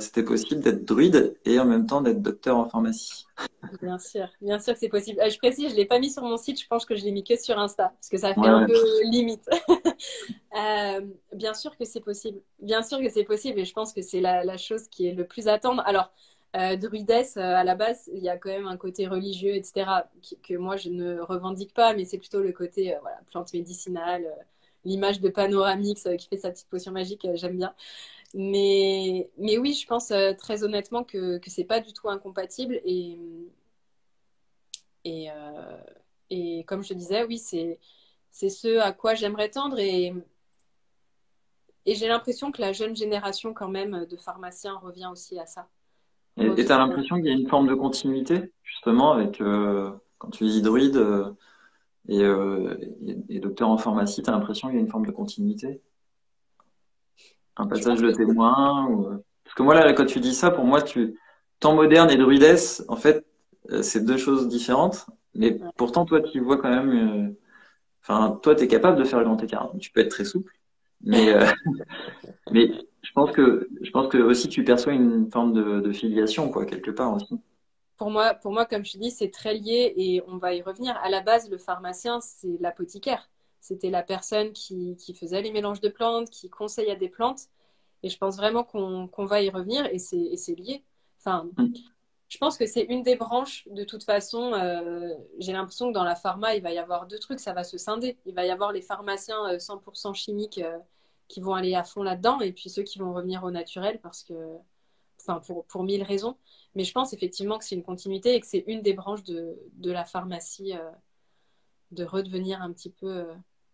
c'était possible d'être druide et en même temps d'être docteur en pharmacie. Bien sûr que c'est possible. Je précise, je l'ai pas mis sur mon site, je pense que je l'ai mis que sur Insta, parce que ça fait Ouais, un ouais. peu limite. Bien sûr que c'est possible. Bien sûr que c'est possible, et je pense que c'est la chose qui est le plus à attendre. Alors, druidesse, à la base, il y a quand même un côté religieux, etc., que moi je ne revendique pas, mais c'est plutôt le côté voilà, plante médicinale, l'image de Panoramix qui fait sa petite potion magique, j'aime bien. Mais oui, je pense très honnêtement que c'est pas du tout incompatible. Et, euh, et comme je te disais, oui, c'est ce à quoi j'aimerais tendre. Et j'ai l'impression que la jeune génération, quand même, de pharmaciens revient aussi à ça. Et Revient. t'as l'impression qu'il y a une forme de continuité, justement, avec quand tu dis druide et docteur en pharmacie, t'as l'impression qu'il y a une forme de continuité, un Je passage pense de que témoin Parce que moi, là, quand tu dis ça, pour moi, temps moderne et druidesse, en fait, c'est deux choses différentes, mais ouais. pourtant, toi, tu vois quand même, enfin, toi, t'es capable de faire le grand écart. Tu peux être très souple, mais, mais je pense que aussi tu perçois une forme de filiation, quoi, quelque part aussi. Pour moi, comme je te dis, c'est très lié et on va y revenir. À la base, le pharmacien, c'est l'apothicaire. C'était la personne qui faisait les mélanges de plantes, qui conseillait des plantes. Et je pense vraiment qu'on va y revenir et c'est lié. Enfin, Mm. je pense que c'est une des branches. De toute façon, j'ai l'impression que dans la pharma, il va y avoir deux trucs, ça va se scinder. Il va y avoir les pharmaciens 100% chimiques qui vont aller à fond là-dedans, et puis ceux qui vont revenir au naturel parce que, enfin, pour mille raisons. Mais je pense effectivement que c'est une continuité et que c'est une des branches de la pharmacie de redevenir un petit peu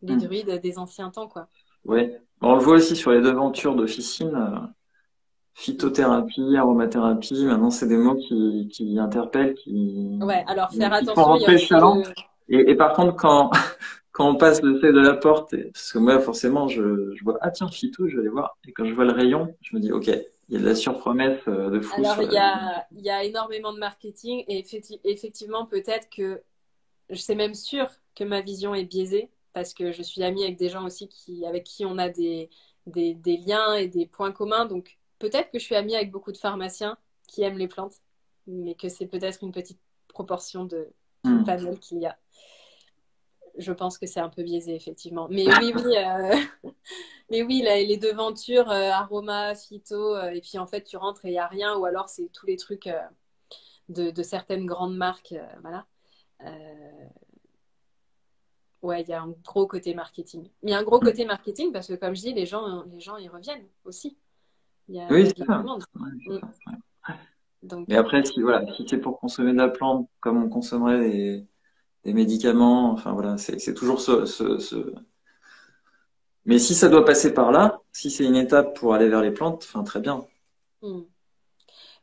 les Mm. druides des anciens temps, quoi. Ouais. Bon, on le voit aussi sur les devantures d'officine, Mm. phytothérapie, aromathérapie. Maintenant, c'est des mots qui interpellent, qui, Ouais, alors faire qui font attention, il y a rentrer le aussi chaland. le. Et par contre, quand on passe le seuil de la porte, parce que moi, forcément, je vois, ah tiens, phyto, je vais aller voir. Et quand je vois le rayon, je me dis, ok, il y a de la surpromesse de fou Alors, sur la. il y a énormément de marketing et effectivement, peut-être que je sais même sûr que ma vision est biaisée parce que je suis amie avec des gens aussi avec qui on a des liens et des points communs. Donc, peut-être que je suis amie avec beaucoup de pharmaciens qui aiment les plantes, mais que c'est peut-être une petite proportion du Hmm. panel qu'il y a. Je pense que c'est un peu biaisé, effectivement. Mais oui, oui, mais oui, les devantures, aroma, phyto, et puis en fait, tu rentres et il n'y a rien, ou alors c'est tous les trucs de certaines grandes marques. Voilà. Euh, ouais, il y a un gros côté marketing. Il y a un gros Hmm. côté marketing parce que, comme je dis, les gens y reviennent aussi. Il y Oui, a de c'est la ça. demande. Ouais, c'est Mm. ça. Mais Donc, après, si, voilà, si c'est pour consommer de la plante comme on consommerait des médicaments, enfin voilà, c'est toujours Mais si ça doit passer par là, si c'est une étape pour aller vers les plantes, enfin très bien. mm.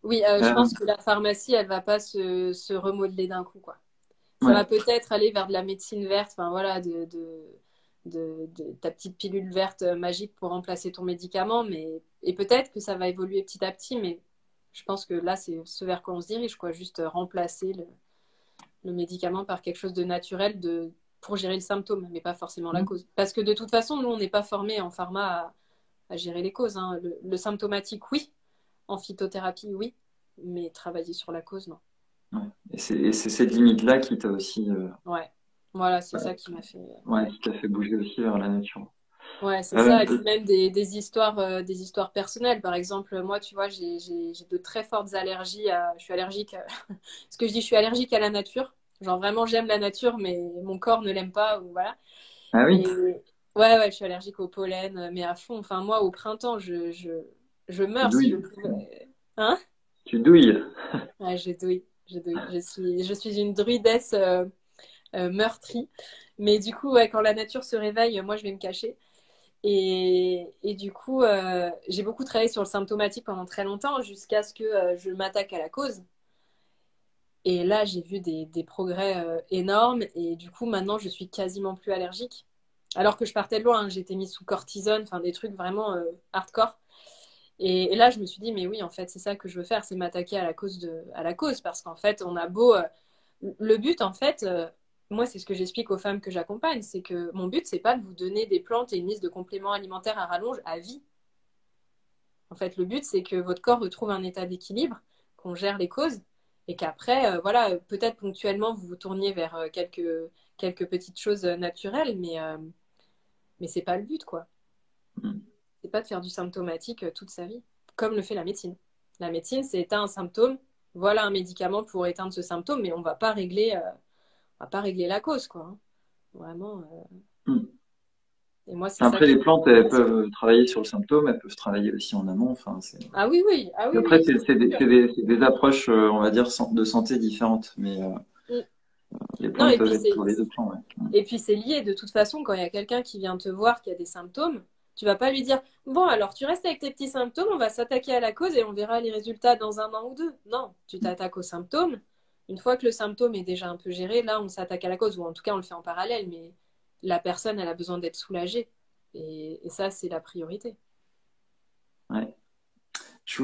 Oui, je Euh, pense que la pharmacie, elle va pas se remodeler d'un coup, quoi. Ça va ouais. peut-être aller vers de la médecine verte, enfin voilà, de ta petite pilule verte magique pour remplacer ton médicament, mais et peut-être que ça va évoluer petit à petit, mais je pense que là, c'est ce vers quoi on se dirige, quoi, juste remplacer le médicament par quelque chose de naturel pour gérer le symptôme, mais pas forcément la cause. Parce que de toute façon, nous, on n'est pas formés en pharma à gérer les causes, hein. Le symptomatique, oui, en phytothérapie, oui, mais travailler sur la cause, non. Ouais. Et c'est cette limite-là qui t'a aussi, Ouais, voilà, c'est ouais, ça qui m'a fait. ouais, qui t'a fait bouger aussi vers la nature. Ouais, c'est Euh, ça. Et puis même des histoires personnelles. Par exemple, moi, tu vois, j'ai de très fortes allergies je suis allergique. Ce que je dis, je suis allergique à la nature. Genre vraiment, j'aime la nature, mais mon corps ne l'aime pas, ou voilà. ah oui, Et ouais, ouais, je suis allergique au pollen, mais à fond. Enfin, moi, au printemps, je tu meurs si je douilles, pouvais. Hein? tu douilles. Ouais, je douille, je douille. Je suis une druidesse meurtrie. Mais du coup, ouais, quand la nature se réveille, moi, je vais me cacher. Et du coup, j'ai beaucoup travaillé sur le symptomatique pendant très longtemps jusqu'à ce que je m'attaque à la cause. Et là, j'ai vu des progrès énormes. Et du coup, maintenant, je suis quasiment plus allergique. Alors que je partais de loin, hein, j'étais mise sous cortisone, enfin des trucs vraiment hardcore. Et là, je me suis dit, mais oui, en fait, c'est ça que je veux faire, c'est m'attaquer à à la cause. Parce qu'en fait, on a beau. Le but, en fait, moi, c'est ce que j'explique aux femmes que j'accompagne, c'est que mon but, c'est pas de vous donner des plantes et une liste de compléments alimentaires à rallonge à vie. En fait, le but, c'est que votre corps retrouve un état d'équilibre, qu'on gère les causes, et qu'après, voilà, peut-être ponctuellement, vous vous tourniez vers quelques petites choses naturelles, mais c'est pas le but, quoi. Mm. C'est pas de faire du symptomatique toute sa vie, comme le fait la médecine. La médecine, c'est éteindre un symptôme, voilà un médicament pour éteindre ce symptôme, mais on va pas régler la cause, quoi. Hein. Vraiment. Mm. Et moi, c'est ça Après, qui les plantes, elles m'intéresse. peuvent travailler sur le symptôme, elles peuvent travailler aussi en amont. Enfin, Ah oui, oui, ah oui, après, oui, ça, c'est sûr. c'est des approches, on va dire, de santé différentes, mais Mm. les Non, plantes peuvent être sur les deux plans. Ouais. Mm. et puis c'est lié de toute façon quand il y a quelqu'un qui vient te voir qui a des symptômes, tu vas pas lui dire bon alors tu restes avec tes petits symptômes, on va s'attaquer à la cause et on verra les résultats dans un an ou deux. Non, tu t'attaques aux symptômes. Une fois que le symptôme est déjà un peu géré, là on s'attaque à la cause ou en tout cas on le fait en parallèle, mais la personne elle a besoin d'être soulagée et ça c'est la priorité. Ouais. Je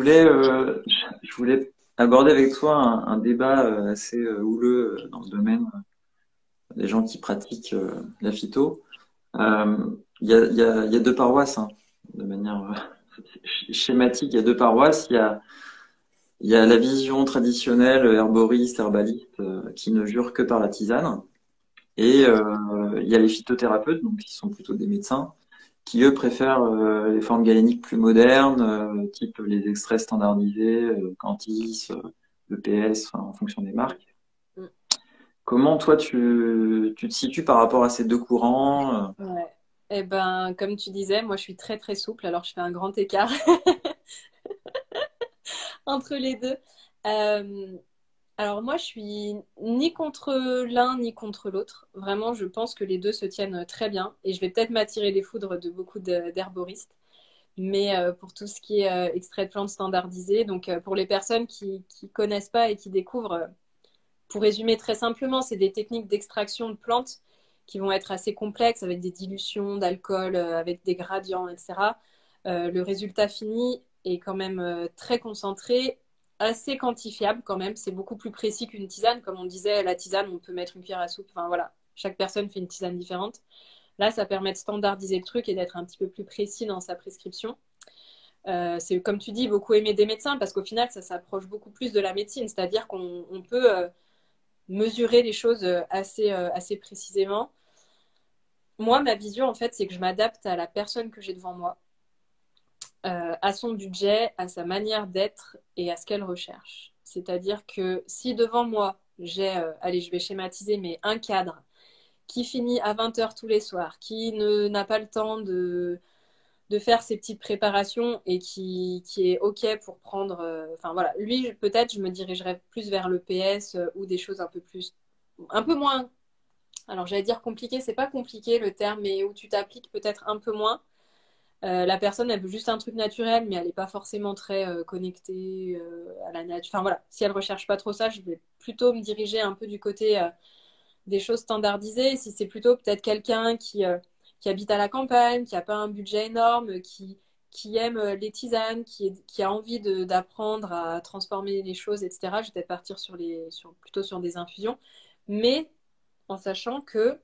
voulais aborder avec toi un débat assez houleux dans ce domaine, des gens qui pratiquent la phyto. Euh, il y a deux paroisses, hein, de manière schématique, il y a deux paroisses. Il y a la vision traditionnelle, herboriste, herbaliste, qui ne jure que par la tisane. Et il y a les phytothérapeutes, donc qui sont plutôt des médecins, qui eux préfèrent les formes galéniques plus modernes, type les extraits standardisés, Cantis, EPS, enfin, en fonction des marques. Mm. Comment toi tu te situes par rapport à ces deux courants? Ouais. Eh ben, comme tu disais, moi je suis très très souple, alors je fais un grand écart entre les deux. Euh, Alors moi, je suis ni contre l'un ni contre l'autre. Vraiment, je pense que les deux se tiennent très bien. Et je vais peut-être m'attirer les foudres de beaucoup d'herboristes. Mais pour tout ce qui est extrait de plantes standardisé, donc pour les personnes qui connaissent pas et qui découvrent, pour résumer très simplement, c'est des techniques d'extraction de plantes qui vont être assez complexes avec des dilutions d'alcool, avec des gradients, etc. Le résultat fini est quand même très concentré, assez quantifiable quand même. C'est beaucoup plus précis qu'une tisane. Comme on disait, la tisane, on peut mettre une cuillère à soupe. Enfin voilà, chaque personne fait une tisane différente. Là, ça permet de standardiser le truc et d'être un petit peu plus précis dans sa prescription. C'est comme tu dis, beaucoup aimé des médecins parce qu'au final, ça s'approche beaucoup plus de la médecine. C'est-à-dire qu'on peut mesurer les choses assez précisément. Moi, ma vision, en fait, c'est que je m'adapte à la personne que j'ai devant moi, à son budget, à sa manière d'être et à ce qu'elle recherche. C'est-à-dire que si devant moi, j'ai, allez, je vais schématiser, mais un cadre qui finit à 20 heures tous les soirs, qui n'a pas le temps de faire ses petites préparations et qui est OK pour prendre. Enfin voilà, lui, peut-être, je me dirigerais plus vers le PS ou des choses un peu plus. Un peu moins. Alors j'allais dire compliqué, c'est pas compliqué le terme, mais où tu t'appliques peut-être un peu moins. La personne, elle veut juste un truc naturel, mais elle n'est pas forcément très connectée à la nature. Enfin voilà, si elle recherche pas trop ça, je vais plutôt me diriger un peu du côté des choses standardisées. Si c'est plutôt peut-être quelqu'un qui habite à la campagne, qui n'a pas un budget énorme, qui aime les tisanes, qui a envie d'apprendre à transformer les choses, etc., je vais peut-être partir plutôt sur des infusions. Mais en sachant que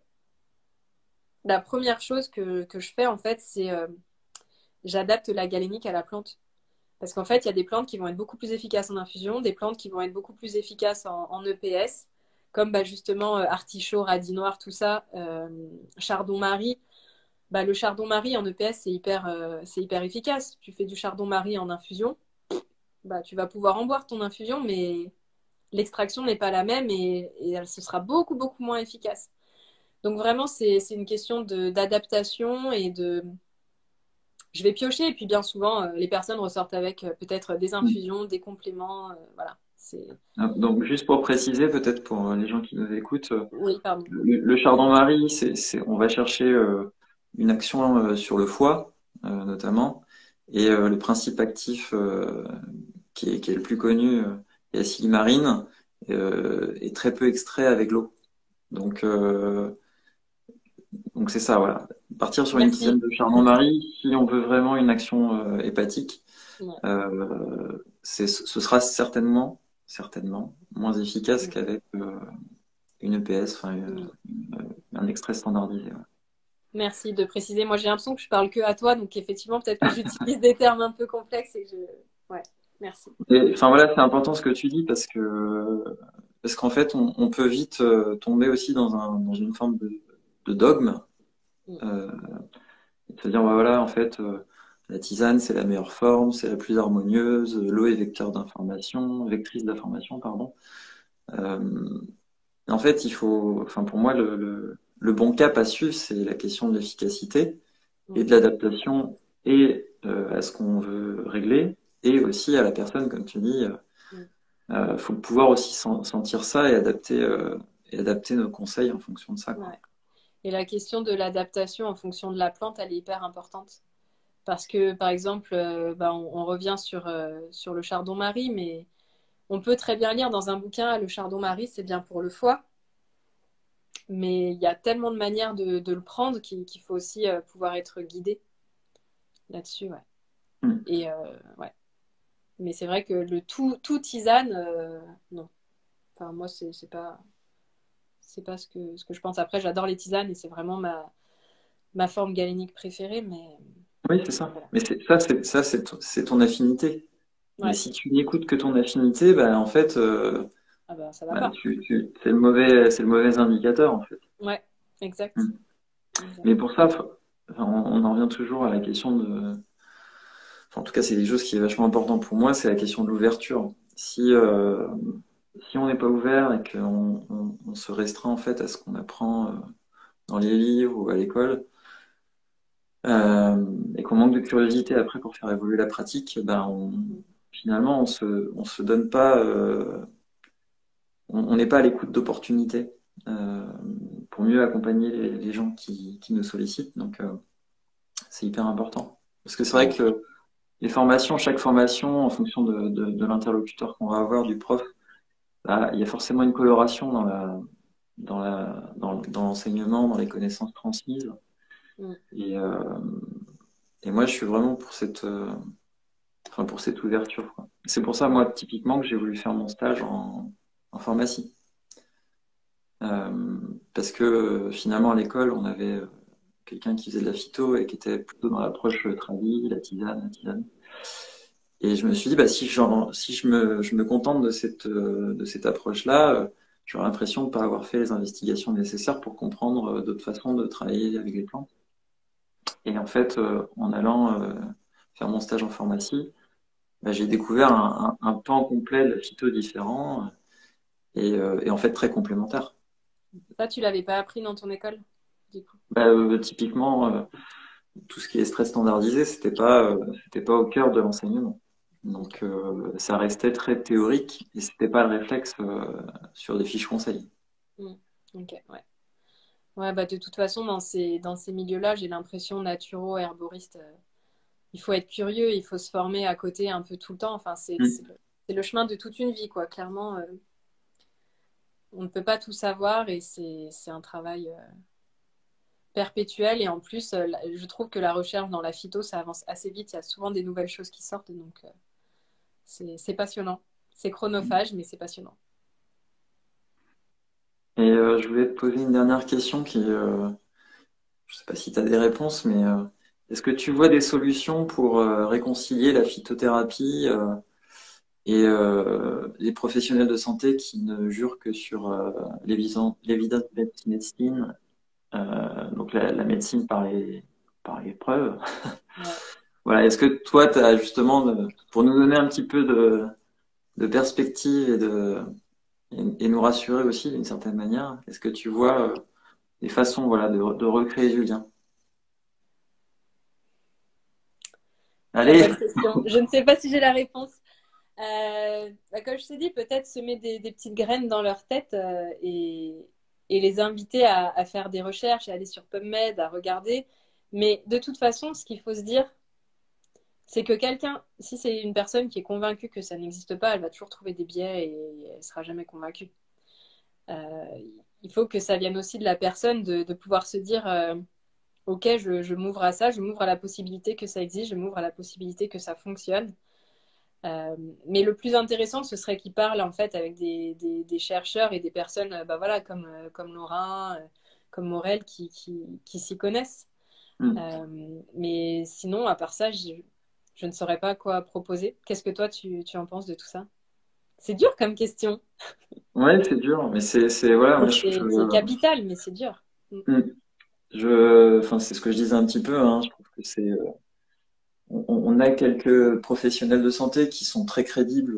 la première chose que je fais, en fait, c'est j'adapte la galénique à la plante. Parce qu'en fait, il y a des plantes qui vont être beaucoup plus efficaces en infusion, des plantes qui vont être beaucoup plus efficaces en EPS, comme bah, justement artichaut, radis noir, tout ça, chardon-marie. Bah, le chardon-marie en EPS, c'est hyper efficace. Tu fais du chardon-marie en infusion, bah, tu vas pouvoir en boire ton infusion, mais l'extraction n'est pas la même et ce sera beaucoup, beaucoup moins efficace. Donc vraiment, c'est une question d'adaptation et de... Je vais piocher et puis bien souvent, les personnes ressortent avec peut-être des infusions, des compléments. Voilà. Donc juste pour préciser, peut-être pour les gens qui nous écoutent, Oui, pardon. le chardon-marie, on va chercher une action sur le foie notamment, et le principe actif qui est le plus connu, est silimarine, est très peu extrait avec l'eau. Donc donc c'est ça, voilà. Partir sur une tisane Merci. de chardon-marie, si on veut vraiment une action hépatique, Ouais. ce sera certainement moins efficace qu'avec une EPS, enfin Mm. un extrait standardisé. Ouais. Merci de préciser. Moi, j'ai l'impression que je parle que à toi, donc effectivement, peut-être que j'utilise des termes un peu complexes et que je... Ouais, merci. Enfin voilà, c'est important ce que tu dis parce qu'en fait, on peut vite tomber aussi dans une forme de dogme. Mm. Euh, C'est-à-dire, bah, voilà, en fait, la tisane, c'est la meilleure forme, c'est la plus harmonieuse, l'eau est vecteur d'information, vectrice d'information, pardon. Euh, En fait, enfin, pour moi, le bon cap à suivre, c'est la question de l'efficacité et Mm. de l'adaptation et à ce qu'on veut régler et aussi à la personne, comme tu dis. Mm. Faut pouvoir aussi sentir ça et adapter nos conseils en fonction de ça, quoi. Ouais. Et la question de l'adaptation en fonction de la plante, elle est hyper importante. Parce que, par exemple, on revient sur le chardon-marie, mais on peut très bien lire dans un bouquin, le chardon-marie, c'est bien pour le foie. Mais il y a tellement de manières de le prendre qu'il faut aussi pouvoir être guidé là-dessus. Ouais. Hmm. Et ouais. Mais c'est vrai que le tout tisane, non. Enfin, moi, c'est pas ce que je pense. Après, j'adore les tisanes et c'est vraiment ma forme galénique préférée. Mais Oui, c'est ça. voilà. Mais c'est ton affinité. Mais Ouais. si tu n'écoutes que ton affinité, bah, en fait, Ah bah, ça va bah, pas. c'est le mauvais indicateur, en fait. Ouais, exact. Hmm. Exact. Mais pour ça, enfin, on en revient toujours à la question enfin, en tout cas, c'est quelque chose qui est vachement important pour moi, c'est la question de l'ouverture. Si on n'est pas ouvert et qu'on se restreint en fait à ce qu'on apprend dans les livres ou à l'école, et qu'on manque de curiosité après pour faire évoluer la pratique, ben finalement on se donne pas, on n'est pas à l'écoute d'opportunités euh, pour mieux accompagner les gens qui nous sollicitent. Donc c'est hyper important. Parce que c'est vrai Ouais. que les formations, chaque formation, en fonction de l'interlocuteur qu'on va avoir, du prof, bah, il y a forcément une coloration dans l'enseignement, dans les connaissances transmises. Mm. Et, et moi, je suis vraiment enfin, pour cette ouverture, quoi. C'est pour ça, moi, typiquement, que j'ai voulu faire mon stage en pharmacie. Parce que finalement, à l'école, on avait quelqu'un qui faisait de la phyto et qui était plutôt dans l'approche tradi, la tisane. Et je me suis dit, bah, si je me contente de cette approche-là, j'aurais l'impression de ne pas avoir fait les investigations nécessaires pour comprendre d'autres façons de travailler avec les plantes. Et en fait, en allant faire mon stage en pharmacie, bah, j'ai découvert un pan complet de la phyto différent et en fait très complémentaire. Ça, tu l'avais pas appris dans ton école, du coup. Bah, typiquement, tout ce qui est stress standardisé, c'était pas au cœur de l'enseignement. Ok. Donc, ça restait très théorique et c'était pas le réflexe sur des fiches conseils. Mm. Ok, ouais. Ouais, bah de toute façon, dans ces milieux-là, j'ai l'impression, naturo, herboriste, il faut être curieux, il faut se former à côté un peu tout le temps. Enfin, Mm. c'est le chemin de toute une vie, quoi. Clairement, on ne peut pas tout savoir et c'est un travail perpétuel. Et en plus, je trouve que la recherche dans la phyto, ça avance assez vite. Il y a souvent des nouvelles choses qui sortent, donc c'est passionnant. C'est chronophage, mais c'est passionnant. Et je voulais te poser une dernière question je sais pas si tu as des réponses, mais est-ce que tu vois des solutions pour réconcilier la phytothérapie et les professionnels de santé qui ne jurent que sur l'evidence-based medicine, donc la médecine par les preuves. Ouais. Voilà, est-ce que toi, tu as justement, pour nous donner un petit peu de perspective et nous rassurer aussi d'une certaine manière, est-ce que tu vois des façons voilà, de recréer du lien? Bonne Allez! question. Je ne sais pas si j'ai la réponse. Comme je t'ai dit, peut-être semer des petites graines dans leur tête et les inviter à faire des recherches, à aller sur PubMed, à regarder. Mais de toute façon, ce qu'il faut se dire, c'est que quelqu'un, si c'est une personne qui est convaincue que ça n'existe pas, elle va toujours trouver des biais et elle sera jamais convaincue. Euh, il faut que ça vienne aussi de la personne de pouvoir se dire, OK, je m'ouvre à ça, je m'ouvre à la possibilité que ça existe, je m'ouvre à la possibilité que ça fonctionne. Mais le plus intéressant, ce serait qu'ils parlent en fait avec des chercheurs et des personnes bah voilà, comme Laura, comme Morel qui s'y connaissent. Mm. Mais sinon, à part ça, je ne saurais pas quoi proposer. Qu'est-ce que toi, tu en penses de tout ça? C'est dur comme question. Ouais, c'est dur, mais voilà, moi, C'est capital, mais c'est dur. Mm. Mm. Enfin, c'est ce que je disais un petit peu, hein, je trouve que on a quelques professionnels de santé qui sont très crédibles,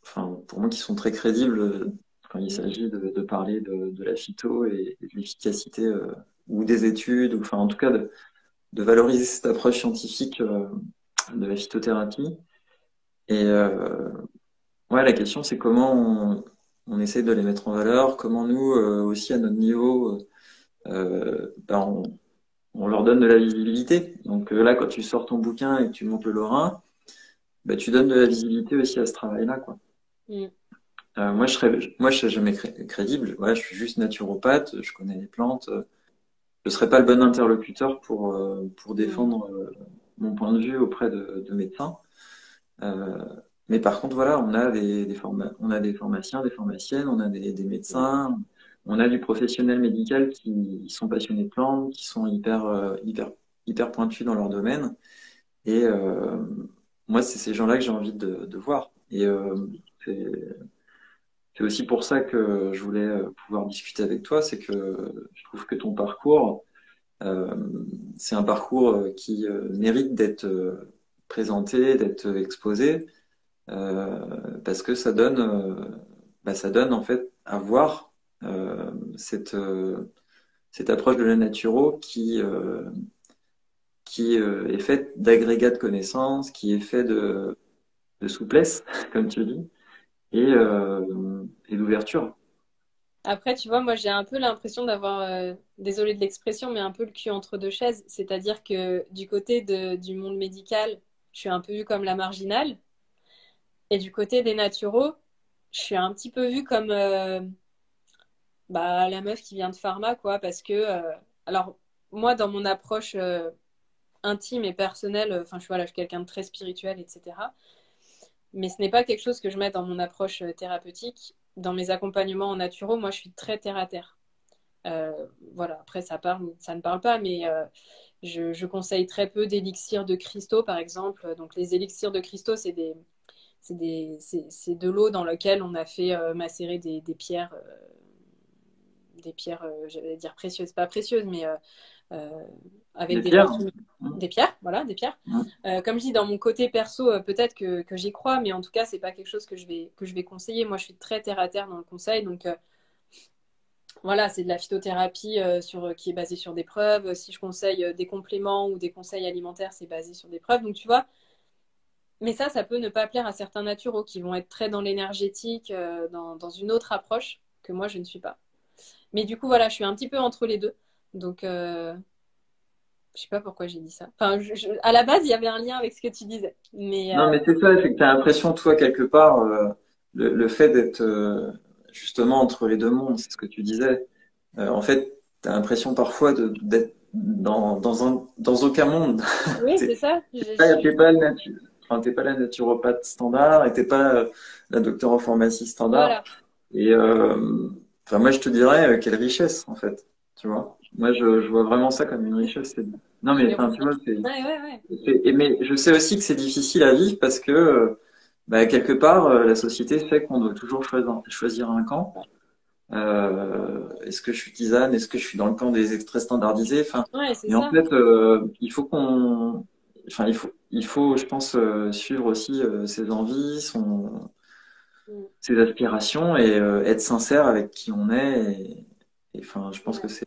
enfin, pour moi, qui sont très crédibles quand il Mm. s'agit de parler de la phyto et de l'efficacité, ou des études, ou, enfin, en tout cas, de valoriser cette approche scientifique, de la phytothérapie. Et ouais, la question, c'est comment on essaie de les mettre en valeur, comment nous, aussi à notre niveau, ben, on leur donne de la visibilité. Donc là, quand tu sors ton bouquin et que tu montes le Lorrain, ben, tu donnes de la visibilité aussi à ce travail-là, quoi. Mm. Moi, je serais jamais crédible. Ouais, je suis juste naturopathe, je connais les plantes. Je serais pas le bon interlocuteur pour Mm. défendre mon point de vue auprès de médecins. Euh, mais par contre, voilà, on a on a des pharmaciens, des pharmaciennes, on a des médecins, on a du professionnel médical qui sont passionnés de plantes, qui sont hyper pointus dans leur domaine. Et moi, c'est ces gens-là que j'ai envie de voir. Et c'est c'est aussi pour ça que je voulais pouvoir discuter avec toi, c'est que je trouve que ton parcours, euh, c'est un parcours qui mérite d'être présenté, d'être exposé, parce que ça donne en fait à voir cette approche de la naturo qui est faite d'agrégats de connaissances, qui est fait de souplesse, comme tu dis, et d'ouverture. Après, tu vois, moi, j'ai un peu l'impression d'avoir, désolée de l'expression, mais un peu le cul entre deux chaises. C'est-à-dire que du côté du monde médical, je suis un peu vue comme la marginale. Et du côté des naturaux, je suis un petit peu vue comme bah, la meuf qui vient de pharma, quoi. Parce que, alors, moi, dans mon approche intime et personnelle, enfin, voilà, je suis quelqu'un de très spirituel, etc. Mais ce n'est pas quelque chose que je mets dans mon approche thérapeutique. Dans mes accompagnements en naturo, moi, je suis très terre à terre. Euh, voilà, après ça parle, ça ne parle pas, mais je conseille très peu d'élixirs de cristaux, par exemple. Donc les élixirs de cristaux, c'est de l'eau dans laquelle on a fait macérer des pierres, j'allais dire précieuses, pas précieuses, mais euh, avec Des des pierres. vertus. Des pierres, voilà, des pierres. Comme je dis, dans mon côté perso, peut-être que j'y crois, mais en tout cas, c'est pas quelque chose que je vais conseiller. Moi, je suis très terre à terre dans le conseil, donc voilà, c'est de la phytothérapie qui est basée sur des preuves. Si je conseille des compléments ou des conseils alimentaires, c'est basé sur des preuves. Donc, tu vois, mais ça peut ne pas plaire à certains naturaux qui vont être très dans l'énergétique, dans une autre approche que moi, je ne suis pas. Mais du coup, voilà, je suis un petit peu entre les deux. Donc, je sais pas pourquoi j'ai dit ça. Enfin, à la base, il y avait un lien avec ce que tu disais. Mais Non, mais c'est ça, c'est que tu as l'impression, toi, quelque part, le fait d'être justement entre les deux mondes, c'est ce que tu disais. En fait, tu as l'impression parfois d'être dans aucun monde. oui, c'est T'es ça. t'es pas enfin, t'es pas la naturopathe standard et t'es pas la docteure en pharmacie standard. Voilà. Et enfin, moi, je te dirais quelle richesse, en fait. Tu vois? Moi, je vois vraiment ça comme une richesse. Non, mais enfin, tu vois, Ouais, ouais, ouais. mais je sais aussi que c'est difficile à vivre parce que bah, quelque part, la société fait qu'on doit toujours choisir un camp. Est-ce que je suis tisane? Est-ce que je suis dans le camp des extraits standardisés? Enfin, Ouais, c'est et en ça. fait, il faut enfin, il faut, je pense, suivre aussi ses envies, Mm. ses aspirations et être sincère avec qui on est. Enfin, je pense que Ouais, c'est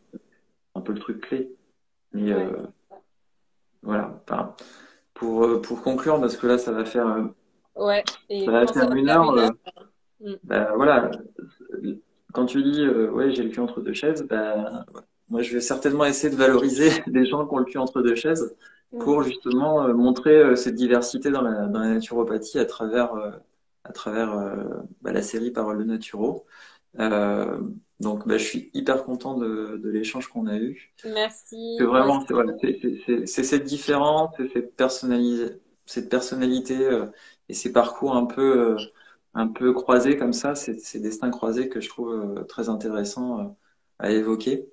un peu le truc clé. Mais ouais. voilà. Enfin, pour conclure, parce que là, Ouais. ça Et va quand ça faire va une faire heure. une heure. Mm. Bah, voilà. Quand tu dis ouais, j'ai le cul entre deux chaises, bah, moi je vais certainement essayer de valoriser des gens qui ont le cul entre deux chaises Mm. pour justement montrer cette diversité dans la naturopathie à travers bah, la série Paroles de Naturo. Euh, donc bah, je suis hyper content de l'échange qu'on a eu. Que Merci. Moi aussi. vraiment, voilà, c'est cette différence, c'est cette personnalité et ces parcours un peu croisés comme ça, ces destins croisés que je trouve très intéressants à évoquer.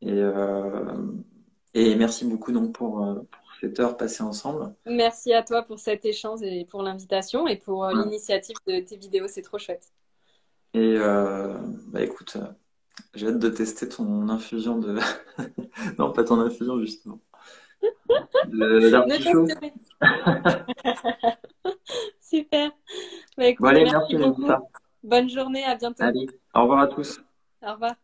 Et, et merci beaucoup donc pour cette heure passée ensemble. Merci à toi pour cet échange et pour l'invitation et pour Ouais. l'initiative de tes vidéos. C'est trop chouette. Et bah écoute, j'ai hâte de tester ton infusion de... Non, pas ton infusion justement. Ne L'artichaut. teste pas. Super. Bah, Bon écoute, allez, merci merci beaucoup. Mélissa. Bonne journée. À bientôt. Allez, au revoir à tous. Au revoir.